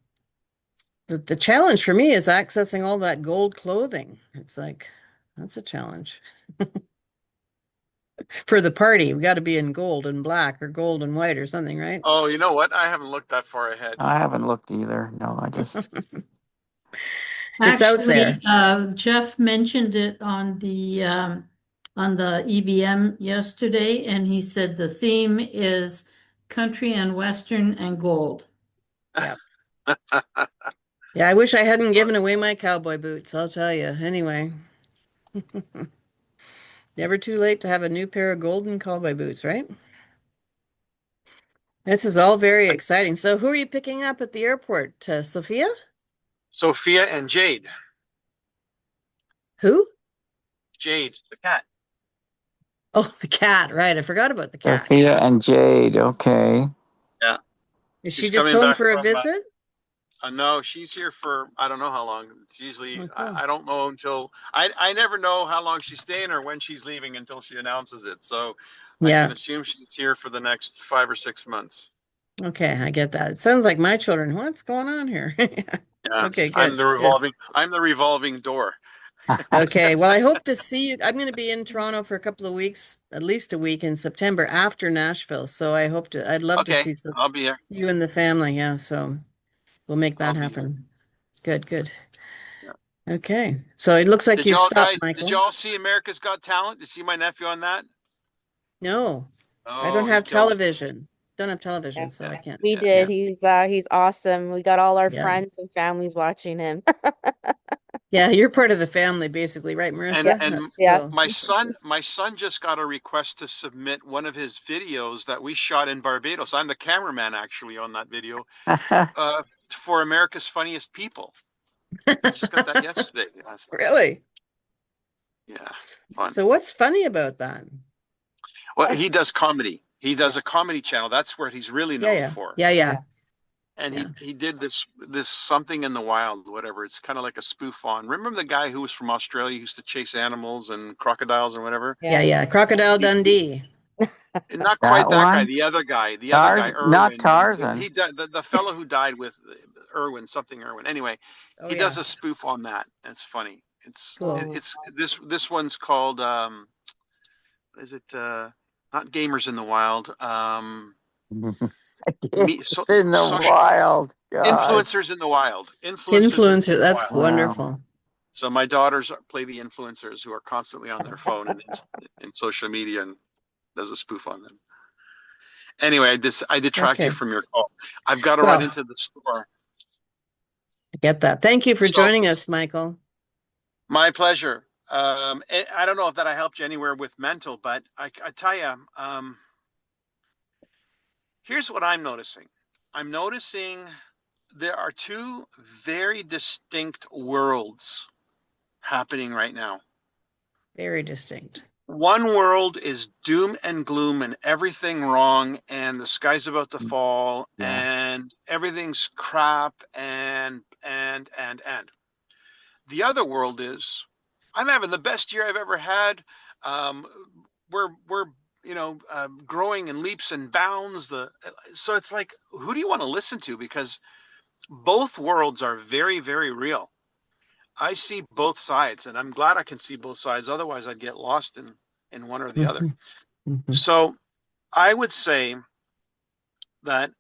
Speaker 2: the challenge for me is accessing all that gold clothing. It's like, that's a challenge. For the party, we got to be in gold and black or gold and white or something, right?
Speaker 6: Oh, you know what? I haven't looked that far ahead.
Speaker 1: I haven't looked either. No, I just
Speaker 2: It's out
Speaker 3: Actually,
Speaker 2: there.
Speaker 3: Jeff mentioned it on the EBM yesterday, and he said the theme is country and western and gold.
Speaker 2: Yeah. Yeah, I wish I hadn't given away my cowboy boots, I'll tell you. Anyway, never too late to have a new pair of golden cowboy boots, right? This is all very exciting. So, who are you picking up at the airport? Sophia?
Speaker 6: Sophia and Jade.
Speaker 2: Who?
Speaker 6: Jade, the cat.
Speaker 2: Oh, the cat, right. I forgot about the cat.
Speaker 1: Sophia and Jade. Okay.
Speaker 6: Yeah.
Speaker 2: Is she
Speaker 6: She's
Speaker 2: just
Speaker 6: coming
Speaker 2: home
Speaker 6: back
Speaker 2: for a
Speaker 6: from
Speaker 2: visit?
Speaker 6: no, she's here for I don't know how long. It's usually
Speaker 2: Oh, cool.
Speaker 6: I don't know until I never know how long she's staying or when she's leaving until she announces it. So I can
Speaker 2: Yeah.
Speaker 6: assume she's here for the next 5 or 6 months.
Speaker 2: Okay, I get that. It sounds like my children. What's going on here?
Speaker 6: Yeah,
Speaker 2: Okay, good. Good.
Speaker 6: I'm the revolving door.
Speaker 2: Okay, well, I hope to see you. I'm going to be in Toronto for a couple of weeks, at least a week in September after Nashville. So I'd love to
Speaker 6: Okay,
Speaker 2: see
Speaker 6: I'll be here.
Speaker 2: you and the family. Yeah, so we'll make
Speaker 6: I'll
Speaker 2: that
Speaker 6: be here.
Speaker 2: happen. Good, good.
Speaker 6: Yeah.
Speaker 2: Okay, so it looks like you've stopped,
Speaker 6: Did
Speaker 2: Michael.
Speaker 6: y'all see America's Got Talent? Did you see my nephew on that?
Speaker 2: No, I don't
Speaker 6: Oh, he
Speaker 2: have
Speaker 6: killed it.
Speaker 2: television. Don't have
Speaker 4: Yeah,
Speaker 2: television, so I can't.
Speaker 4: we
Speaker 6: Yeah.
Speaker 4: did.
Speaker 2: Yeah,
Speaker 4: He's awesome. We got all our
Speaker 2: yeah,
Speaker 4: friends and families watching him.
Speaker 2: yeah. You're part of the family, basically, right,
Speaker 6: And
Speaker 2: Marissa?
Speaker 4: Yeah,
Speaker 6: and
Speaker 2: That's
Speaker 4: yeah.
Speaker 2: cool.
Speaker 6: my son just got a request to submit one of his videos that we shot in Barbados. I'm the cameraman actually on that video for America's Funniest People. He just got that yesterday.
Speaker 2: Really?
Speaker 6: Yeah, fun.
Speaker 2: So what's funny about that?
Speaker 6: Well, he does comedy. He does a comedy channel. That's where he's really
Speaker 2: Yeah,
Speaker 6: known
Speaker 2: yeah,
Speaker 6: for.
Speaker 2: yeah, yeah,
Speaker 6: And
Speaker 2: yeah.
Speaker 6: he did this something in the wild, whatever. It's kind of like a spoof on. Remember the guy who was from Australia who used to chase animals and crocodiles or whatever?
Speaker 2: Yeah, yeah. Crocodile
Speaker 6: He, he
Speaker 2: Dundee.
Speaker 6: not quite
Speaker 1: That
Speaker 6: that guy.
Speaker 1: one?
Speaker 6: The other guy,
Speaker 1: Not
Speaker 6: Irwin.
Speaker 1: Tarzan.
Speaker 6: He died. The fellow who died with Irwin, something Irwin. Anyway,
Speaker 2: Oh
Speaker 6: he does
Speaker 2: yeah.
Speaker 6: a spoof on that. It's funny.
Speaker 2: Cool.
Speaker 6: It's this one's called is it not Gamers in the Wild? Me so
Speaker 1: It's in the
Speaker 6: social
Speaker 1: wild. God.
Speaker 6: influencers in the wild. Influencers
Speaker 2: Influencer.
Speaker 6: in the
Speaker 2: That's
Speaker 6: wild.
Speaker 1: Wow.
Speaker 2: wonderful.
Speaker 6: So my daughters play the influencers who are constantly on their phone and in social media and does a spoof on them. Anyway, I detract you
Speaker 2: Okay.
Speaker 6: from your call. I've got to run
Speaker 2: Well,
Speaker 6: into the store.
Speaker 2: I get that. Thank you for
Speaker 6: So
Speaker 2: joining us, Michael.
Speaker 6: my pleasure. I don't know if that I helped you anywhere with mental, but I tell you, here's what I'm noticing. I'm noticing there are two very distinct worlds happening right now.
Speaker 2: Very distinct.
Speaker 6: One world is doom and gloom and everything wrong and the sky's about to fall
Speaker 1: Yeah.
Speaker 6: and everything's crap and the other world is I'm having the best year I've ever had. um, we're growing in leaps and bounds. So it's like, who do you want to listen to? Because both worlds are very, very real. I see both sides, and I'm glad I can see both sides. Otherwise, I'd get lost in one or the other.
Speaker 2: Hmm. Hmm.
Speaker 6: So I would say that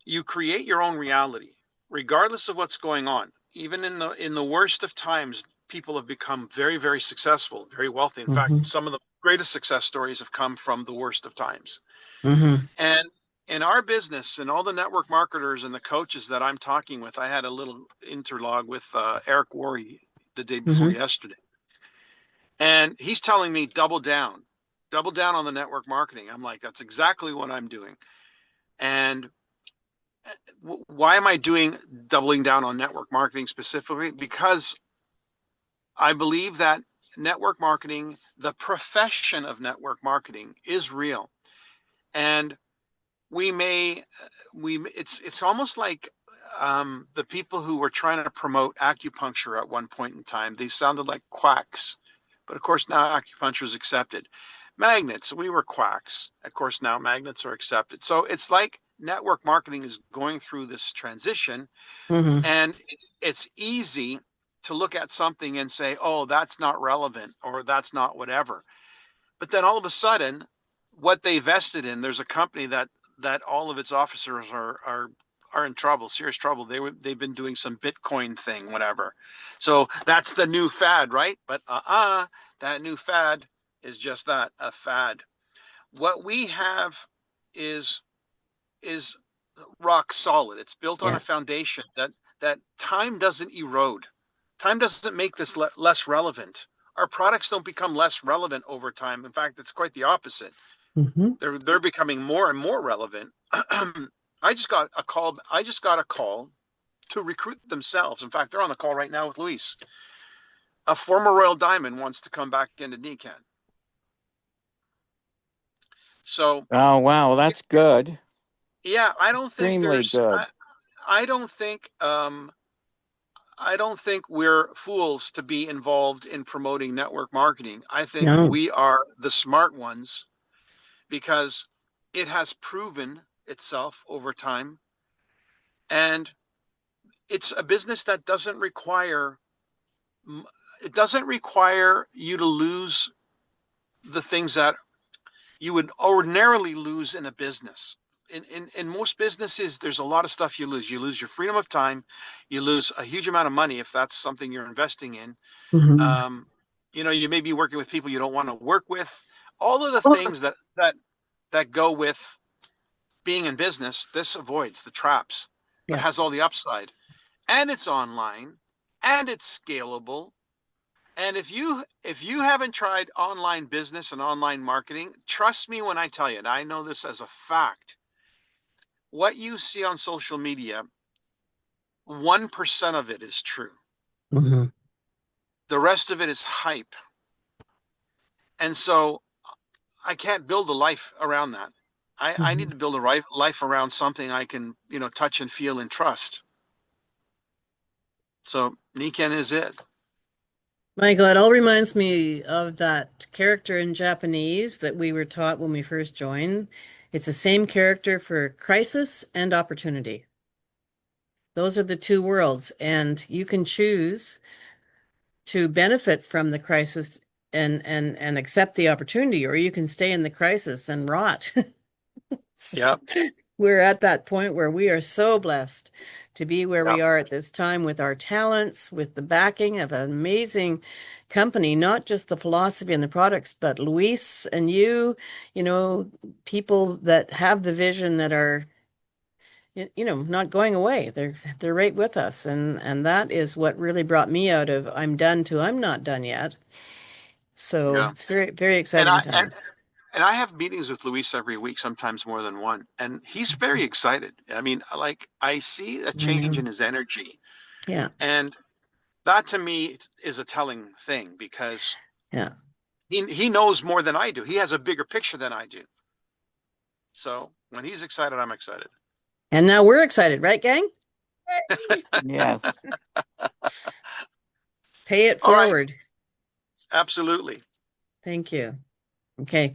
Speaker 6: you create your own reality, regardless of what's going on. Even in the worst of times, people have become very, very successful, very wealthy. In fact,
Speaker 2: Hmm.
Speaker 6: some of the greatest success stories have come from the worst of times.
Speaker 2: Hmm.
Speaker 6: And in our business and all the network marketers and the coaches that I'm talking with, I had a little interlog with Eric Worre the day before
Speaker 2: Mm-hmm.
Speaker 6: yesterday. And he's telling me double down on the network marketing. I'm like, that's exactly what I'm doing. And why am I doubling down on network marketing specifically? Because I believe that network marketing, the profession of network marketing, is real. And we may, it's almost like the people who were trying to promote acupuncture at one point in time, they sounded like quacks. But of course, now acupuncture is accepted. Magnets, we were quacks. Of course, now magnets are accepted. So it's like network marketing is going through this transition,
Speaker 2: Mm-hmm.
Speaker 6: and it's easy to look at something and say, "Oh, that's not relevant," or "That's not whatever." But then all of a sudden, what they vested in, there's a company that all of its officers are in trouble, serious trouble. They've been doing some Bitcoin thing, whatever. So that's the new fad, right? But that new fad is just that, a fad. What we have is is rock solid. It's built on a
Speaker 2: Yeah.
Speaker 6: foundation that time doesn't erode. Time doesn't make this less relevant. Our products don't become less relevant over time. In fact, it's quite the opposite.
Speaker 2: Mm-hmm.
Speaker 6: They're becoming more and more relevant. I just got a call. I just got a call to recruit themselves. In fact, they're on the call right now with Luis. A former Royal Diamond wants to come back into NECAN. So,
Speaker 1: Oh, wow, that's good.
Speaker 6: yeah,
Speaker 1: Extremely good.
Speaker 6: I don't think I don't think we're fools to be involved in promoting network marketing. I think
Speaker 2: No.
Speaker 6: we are the smart ones because it has proven itself over time. And it's a business that doesn't require you to lose the things that you would ordinarily lose in a business. In most businesses, there's a lot of stuff you lose. You lose your freedom of time. You lose a huge amount of money if that's something you're investing in.
Speaker 2: Mm-hmm.
Speaker 6: Um, you may be working with people you don't want to work with. All of the things that go with being in business, this avoids the traps, but
Speaker 2: Yeah.
Speaker 6: has all the upside. And it's online, and it's scalable. And if you haven't tried online business and online marketing, trust me when I tell you, and I know this as a fact, what you see on social media, 1% of it is true.
Speaker 2: Mm-hmm.
Speaker 6: The rest of it is hype. And so I can't build a life around that. I
Speaker 2: Mm-hmm.
Speaker 6: need to build a life around something I can, touch and feel and trust. So Niken is it.
Speaker 2: Michael, it all reminds me of that character in Japanese that we were taught when we first joined. It's the same character for crisis and opportunity. Those are the two worlds, and you can choose to benefit from the crisis and accept the opportunity, or you can stay in the crisis and rot. So
Speaker 6: Yep.
Speaker 2: we're at that point where we are so blessed to be where we
Speaker 6: Yep.
Speaker 2: are at this time with our talents, with the backing of an amazing company, not just the philosophy and the products, but Luis and you know, people that have the vision that are not going away. They're right with us. And that is what really brought me out of I'm done to I'm not done yet. So
Speaker 6: Yeah.
Speaker 2: it's very, very
Speaker 6: And
Speaker 2: exciting times.
Speaker 6: I have meetings with Luis every week, sometimes more than one, and he's very excited. I mean, like I see a
Speaker 2: I
Speaker 6: change
Speaker 2: know.
Speaker 6: in his energy,
Speaker 2: Yeah,
Speaker 6: and that to me is a telling thing because
Speaker 2: yeah.
Speaker 6: he knows more than I do. He has a bigger picture than I do. So when he's excited, I'm excited.
Speaker 2: And now we're excited, right, gang?
Speaker 1: Yes.
Speaker 2: Pay it
Speaker 6: All right,
Speaker 2: forward.
Speaker 6: absolutely.
Speaker 2: Thank you. Okay.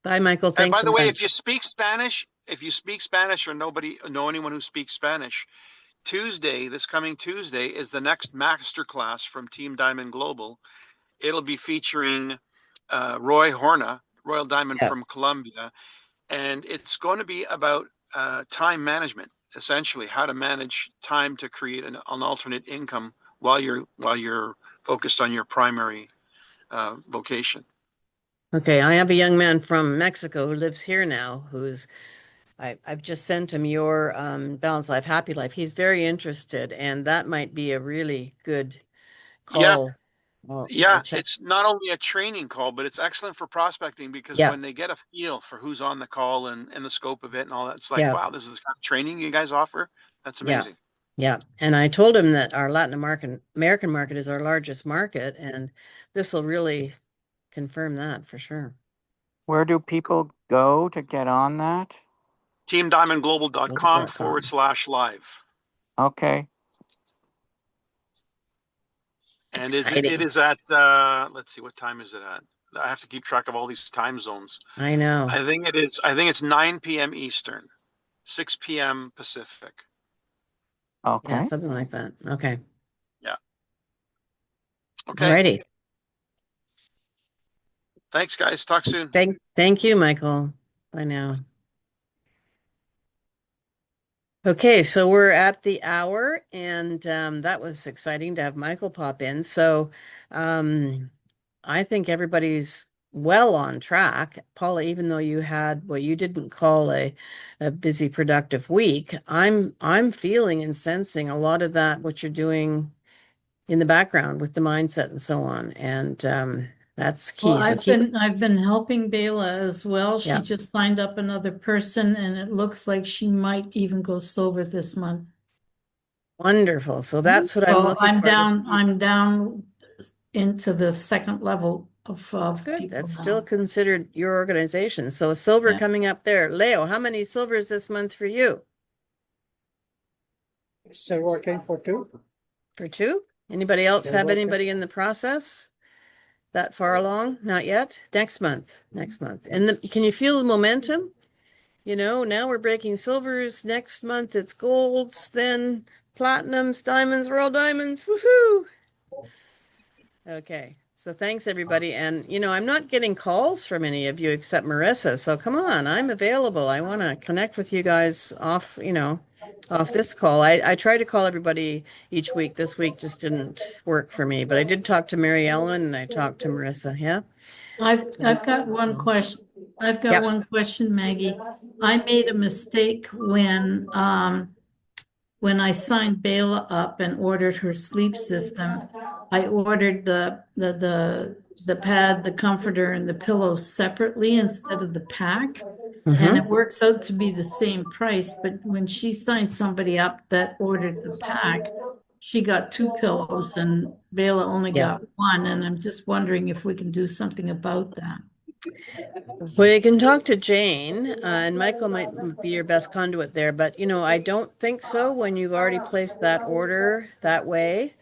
Speaker 2: Bye, Michael.
Speaker 6: And
Speaker 2: Thanks
Speaker 6: by
Speaker 2: a
Speaker 6: the way,
Speaker 2: bunch.
Speaker 6: if you speak Spanish or nobody know anyone who speaks Spanish, this coming Tuesday, is the next master class from Team Diamond Global. It'll be featuring Roy Horna, Royal Diamond
Speaker 2: Yeah.
Speaker 6: from Colombia, and it's going to be about time management, essentially how to manage time to create an alternate income while you're focused on your primary vocation.
Speaker 2: Okay. I have a young man from Mexico who lives here now who's I've just sent him your Balanced Life, Happy Life. He's very interested, and that might be a really good
Speaker 6: Yeah,
Speaker 2: call or
Speaker 6: yeah.
Speaker 2: chat.
Speaker 6: It's not only a training call, but it's excellent for prospecting because
Speaker 2: Yeah,
Speaker 6: when they get a feel for who's on the call and the scope of it and all that, it's like,
Speaker 2: yeah,
Speaker 6: wow, this is the kind of training you guys offer. That's
Speaker 2: yeah,
Speaker 6: amazing.
Speaker 2: yeah. And I told him that our Latin American market is our largest market, and this will really confirm that for sure.
Speaker 1: Where do people go to get on that?
Speaker 6: TeamDiamondGlobal.com forward
Speaker 2: Global.com.
Speaker 6: slash live.
Speaker 1: Okay.
Speaker 6: And it
Speaker 2: Exciting.
Speaker 6: is at, let's see, what time is it at? I have to keep track of all these time zones.
Speaker 2: I know.
Speaker 6: I think it's 9 p.m. Eastern, 6 p.m. Pacific.
Speaker 2: Yeah,
Speaker 1: Okay.
Speaker 2: something like that. Okay.
Speaker 6: Yeah. Okay.
Speaker 2: Alrighty.
Speaker 6: Thanks, guys. Talk soon.
Speaker 2: Thank you, Michael. Bye now. Okay, so we're at the hour, and that was exciting to have Michael pop in. So um, I think everybody's well on track. Paula, even though you had what you didn't call a busy, productive week, I'm feeling and sensing a lot of that, what you're doing in the background with the mindset and so on. And that's
Speaker 3: Well,
Speaker 2: key. So keep it.
Speaker 3: I've been helping Bela as well. She
Speaker 2: Yeah,
Speaker 3: just signed up another person and it looks like she might even go silver this month.
Speaker 2: wonderful. So that's what I'm
Speaker 3: So
Speaker 2: looking for to keep.
Speaker 3: I'm down into the second level
Speaker 2: That's
Speaker 3: of
Speaker 2: good.
Speaker 3: people
Speaker 2: That's still
Speaker 3: now.
Speaker 2: considered your organization. So silver
Speaker 3: Yeah.
Speaker 2: coming up there. Leo, how many silvers this month for you?
Speaker 5: Still working for two.
Speaker 2: For two? Anybody else
Speaker 5: Still
Speaker 2: have
Speaker 5: working.
Speaker 2: anybody in the process that far along? Not yet. Next month. Next month. And can you feel the momentum? You know, now we're breaking silvers. Next month it's golds, then platinums, diamonds. We're all diamonds. Woohoo! Okay. So thanks everybody. And I'm not getting calls from any of you except Marissa. So come on, I'm available. I want to connect with you guys off this call. I try to call everybody each week. This week just didn't work for me, but I did talk to Mary Ellen and I talked to Marissa. Yeah.
Speaker 3: I've got one question. I've got
Speaker 2: Yep.
Speaker 3: one question, Maggie. I made a mistake when I signed Bela up and ordered her sleep system. I ordered the pad, the comforter, and the pillow separately instead of the pack. And it
Speaker 2: Mm-hmm.
Speaker 3: works out to be the same price, but when she signed somebody up that ordered the pack, she got two pillows and Bela only
Speaker 2: Yeah.
Speaker 3: got one, and I'm just wondering if we can do something about that.
Speaker 2: Well, you can talk to Jane, and Michael might be your best conduit there, but I don't think so when you've already placed that order that way.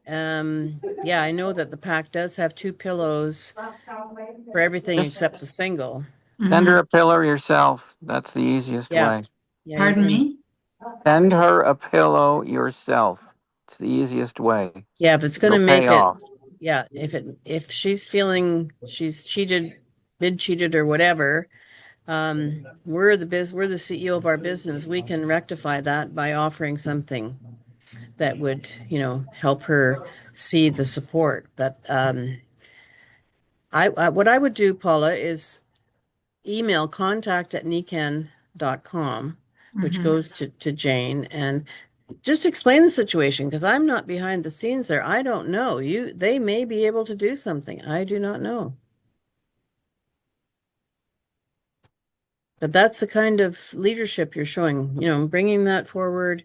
Speaker 2: Yeah, I know that the pack does have two pillows for everything
Speaker 1: Just
Speaker 2: except the single.
Speaker 1: send her
Speaker 3: Mhm.
Speaker 1: a pillow yourself. That's the easiest
Speaker 2: Yeah.
Speaker 1: way.
Speaker 2: Yeah, you
Speaker 3: Pardon
Speaker 2: can.
Speaker 3: me?
Speaker 1: Send her a pillow yourself. It's the easiest way.
Speaker 2: Yeah, if it's going to
Speaker 1: It'll pay
Speaker 2: make it,
Speaker 1: off.
Speaker 2: yeah, if she's feeling she's cheated, been cheated or whatever, we're the CEO of our business. We can rectify that by offering something that would, help her see the support. But what I would do, Paula, is email contact@nikan.com, which
Speaker 3: Mhm.
Speaker 2: goes to Jane, and just explain the situation because I'm not behind the scenes there. I don't know. They may be able to do something. I do not know. But that's the kind of leadership you're showing, bringing that forward,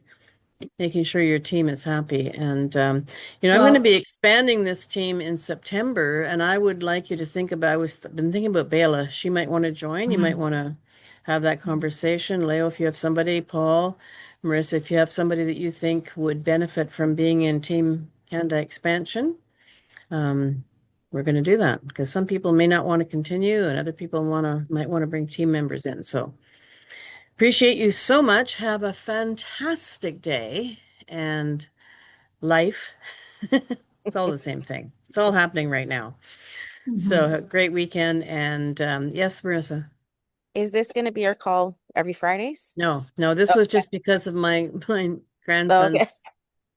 Speaker 2: making sure your team is happy. And, I'm going to
Speaker 3: Well,
Speaker 2: be expanding this team in September, and I would like you to think about, been thinking about Bela. She might want to join. You might
Speaker 3: mhm.
Speaker 2: want to have that conversation. Leo, if you have somebody, Paul, Marissa, if you have somebody that you think would benefit from being in Team Canada expansion, um, we're going to do that because some people may not want to continue and other people might want to bring team members in. So appreciate you so much. Have a fantastic day and life. It's all the same thing. It's all happening right now. So
Speaker 3: Mhm.
Speaker 2: have a great weekend. And yes, Marissa.
Speaker 4: Is this going to be our call every Fridays?
Speaker 2: No, no, this
Speaker 4: Oh,
Speaker 2: was just because of my
Speaker 4: okay.
Speaker 2: grandson's.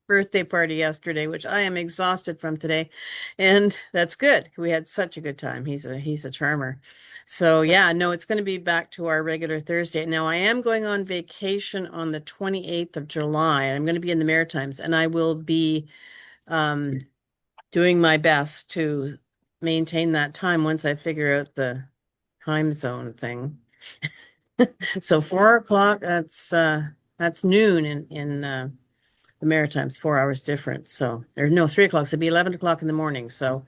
Speaker 2: birthday party yesterday, which I am exhausted from today. And that's good. We had such a good time. He's a charmer. So yeah, no, it's going to be back to our regular Thursday. Now I am going on vacation on the 28th of July. I'm going to be in the Maritimes and I will be um doing my best to maintain that time once I figure out the time zone thing. So 4 o'clock, that's noon in the Maritimes, 4 hours difference. So or no, 3 o'clock. So it'd be 11 o'clock in the morning. So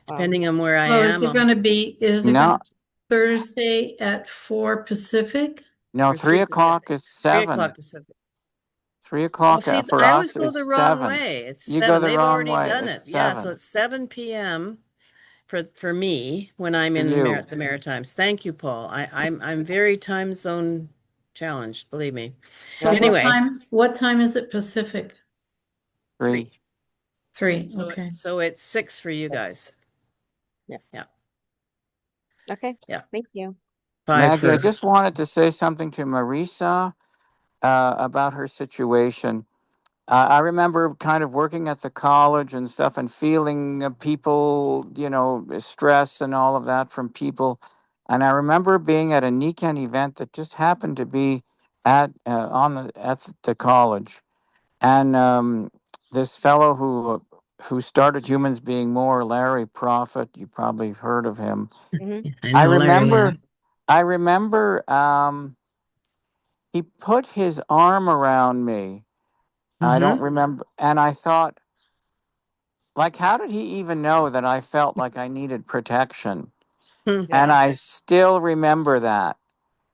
Speaker 4: Wow.
Speaker 2: depending on where I
Speaker 3: Oh, is
Speaker 2: am,
Speaker 3: it gonna be, is it
Speaker 1: No,
Speaker 3: gonna Thursday at 4 Pacific?
Speaker 1: no,
Speaker 2: or 3 Pacific.
Speaker 1: 3 o'clock is
Speaker 2: 3 o'clock
Speaker 1: 7.
Speaker 2: Pacific.
Speaker 1: Three
Speaker 2: Oh,
Speaker 1: o'clock
Speaker 2: see,
Speaker 1: for
Speaker 2: I always
Speaker 1: us
Speaker 2: go
Speaker 1: is
Speaker 2: the wrong
Speaker 1: 7.
Speaker 2: way. It's
Speaker 1: You go
Speaker 2: 7.
Speaker 1: the
Speaker 2: They've
Speaker 1: wrong
Speaker 2: already
Speaker 1: way.
Speaker 2: done
Speaker 1: It's
Speaker 2: it. Yeah, so
Speaker 1: 7
Speaker 2: it's 7 p.m. for me when I'm
Speaker 1: for
Speaker 2: in
Speaker 1: you.
Speaker 2: the Maritimes. Thank you, Paul. I'm very time zone challenged, believe me.
Speaker 3: So
Speaker 4: That's
Speaker 2: Anyway,
Speaker 3: what time is it Pacific?
Speaker 1: 3.
Speaker 2: 3.
Speaker 3: 3,
Speaker 2: So
Speaker 3: okay.
Speaker 2: so it's 6 for you guys.
Speaker 4: Yeah.
Speaker 2: Yeah.
Speaker 4: okay.
Speaker 2: Yeah.
Speaker 4: Thank you.
Speaker 2: 5
Speaker 1: Maggie, I
Speaker 2: for
Speaker 1: just wanted to say something to Marisa about her situation. I remember kind of working at the college and stuff and feeling people, stress and all of that from people. And I remember being at a Nikan event that just happened to be at the college. And this fellow who started Humans Being More, Larry Prophet, you probably have heard of him.
Speaker 4: Hmm.
Speaker 2: I
Speaker 1: I
Speaker 2: know Larry, yeah.
Speaker 1: remember, I remember he put his arm around me. I don't
Speaker 2: Mm-hmm.
Speaker 1: remember, and I thought, like, how did he even know that I felt like I needed protection?
Speaker 2: Hmm.
Speaker 1: And
Speaker 4: Yeah.
Speaker 1: I still remember that.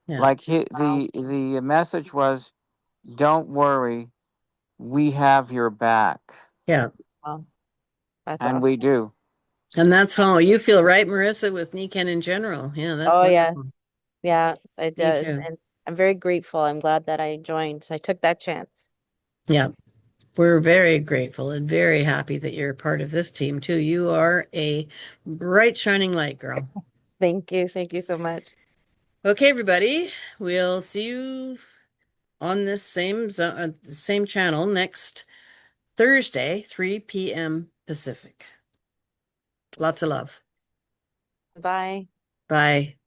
Speaker 2: Yeah.
Speaker 1: Like
Speaker 4: Wow.
Speaker 1: the message was, "Don't worry, we have your back,"
Speaker 2: Yeah.
Speaker 4: Wow. That's
Speaker 1: and
Speaker 4: awesome.
Speaker 1: we do.
Speaker 2: And that's how you feel, right, Marissa, with Niken in general. Yeah, that's
Speaker 4: Oh,
Speaker 2: wonderful.
Speaker 4: yes. Yeah, it
Speaker 2: Me
Speaker 4: does.
Speaker 2: too.
Speaker 4: And I'm very grateful. I'm glad that I joined. I took that chance.
Speaker 2: Yeah. We're very grateful and very happy that you're a part of this team too. You are a bright, shining light, girl.
Speaker 4: Thank you. Thank you so much.
Speaker 2: Okay, everybody. We'll see you on this same channel next Thursday, 3 p.m. Pacific. Lots of love.
Speaker 4: Bye.
Speaker 2: Bye.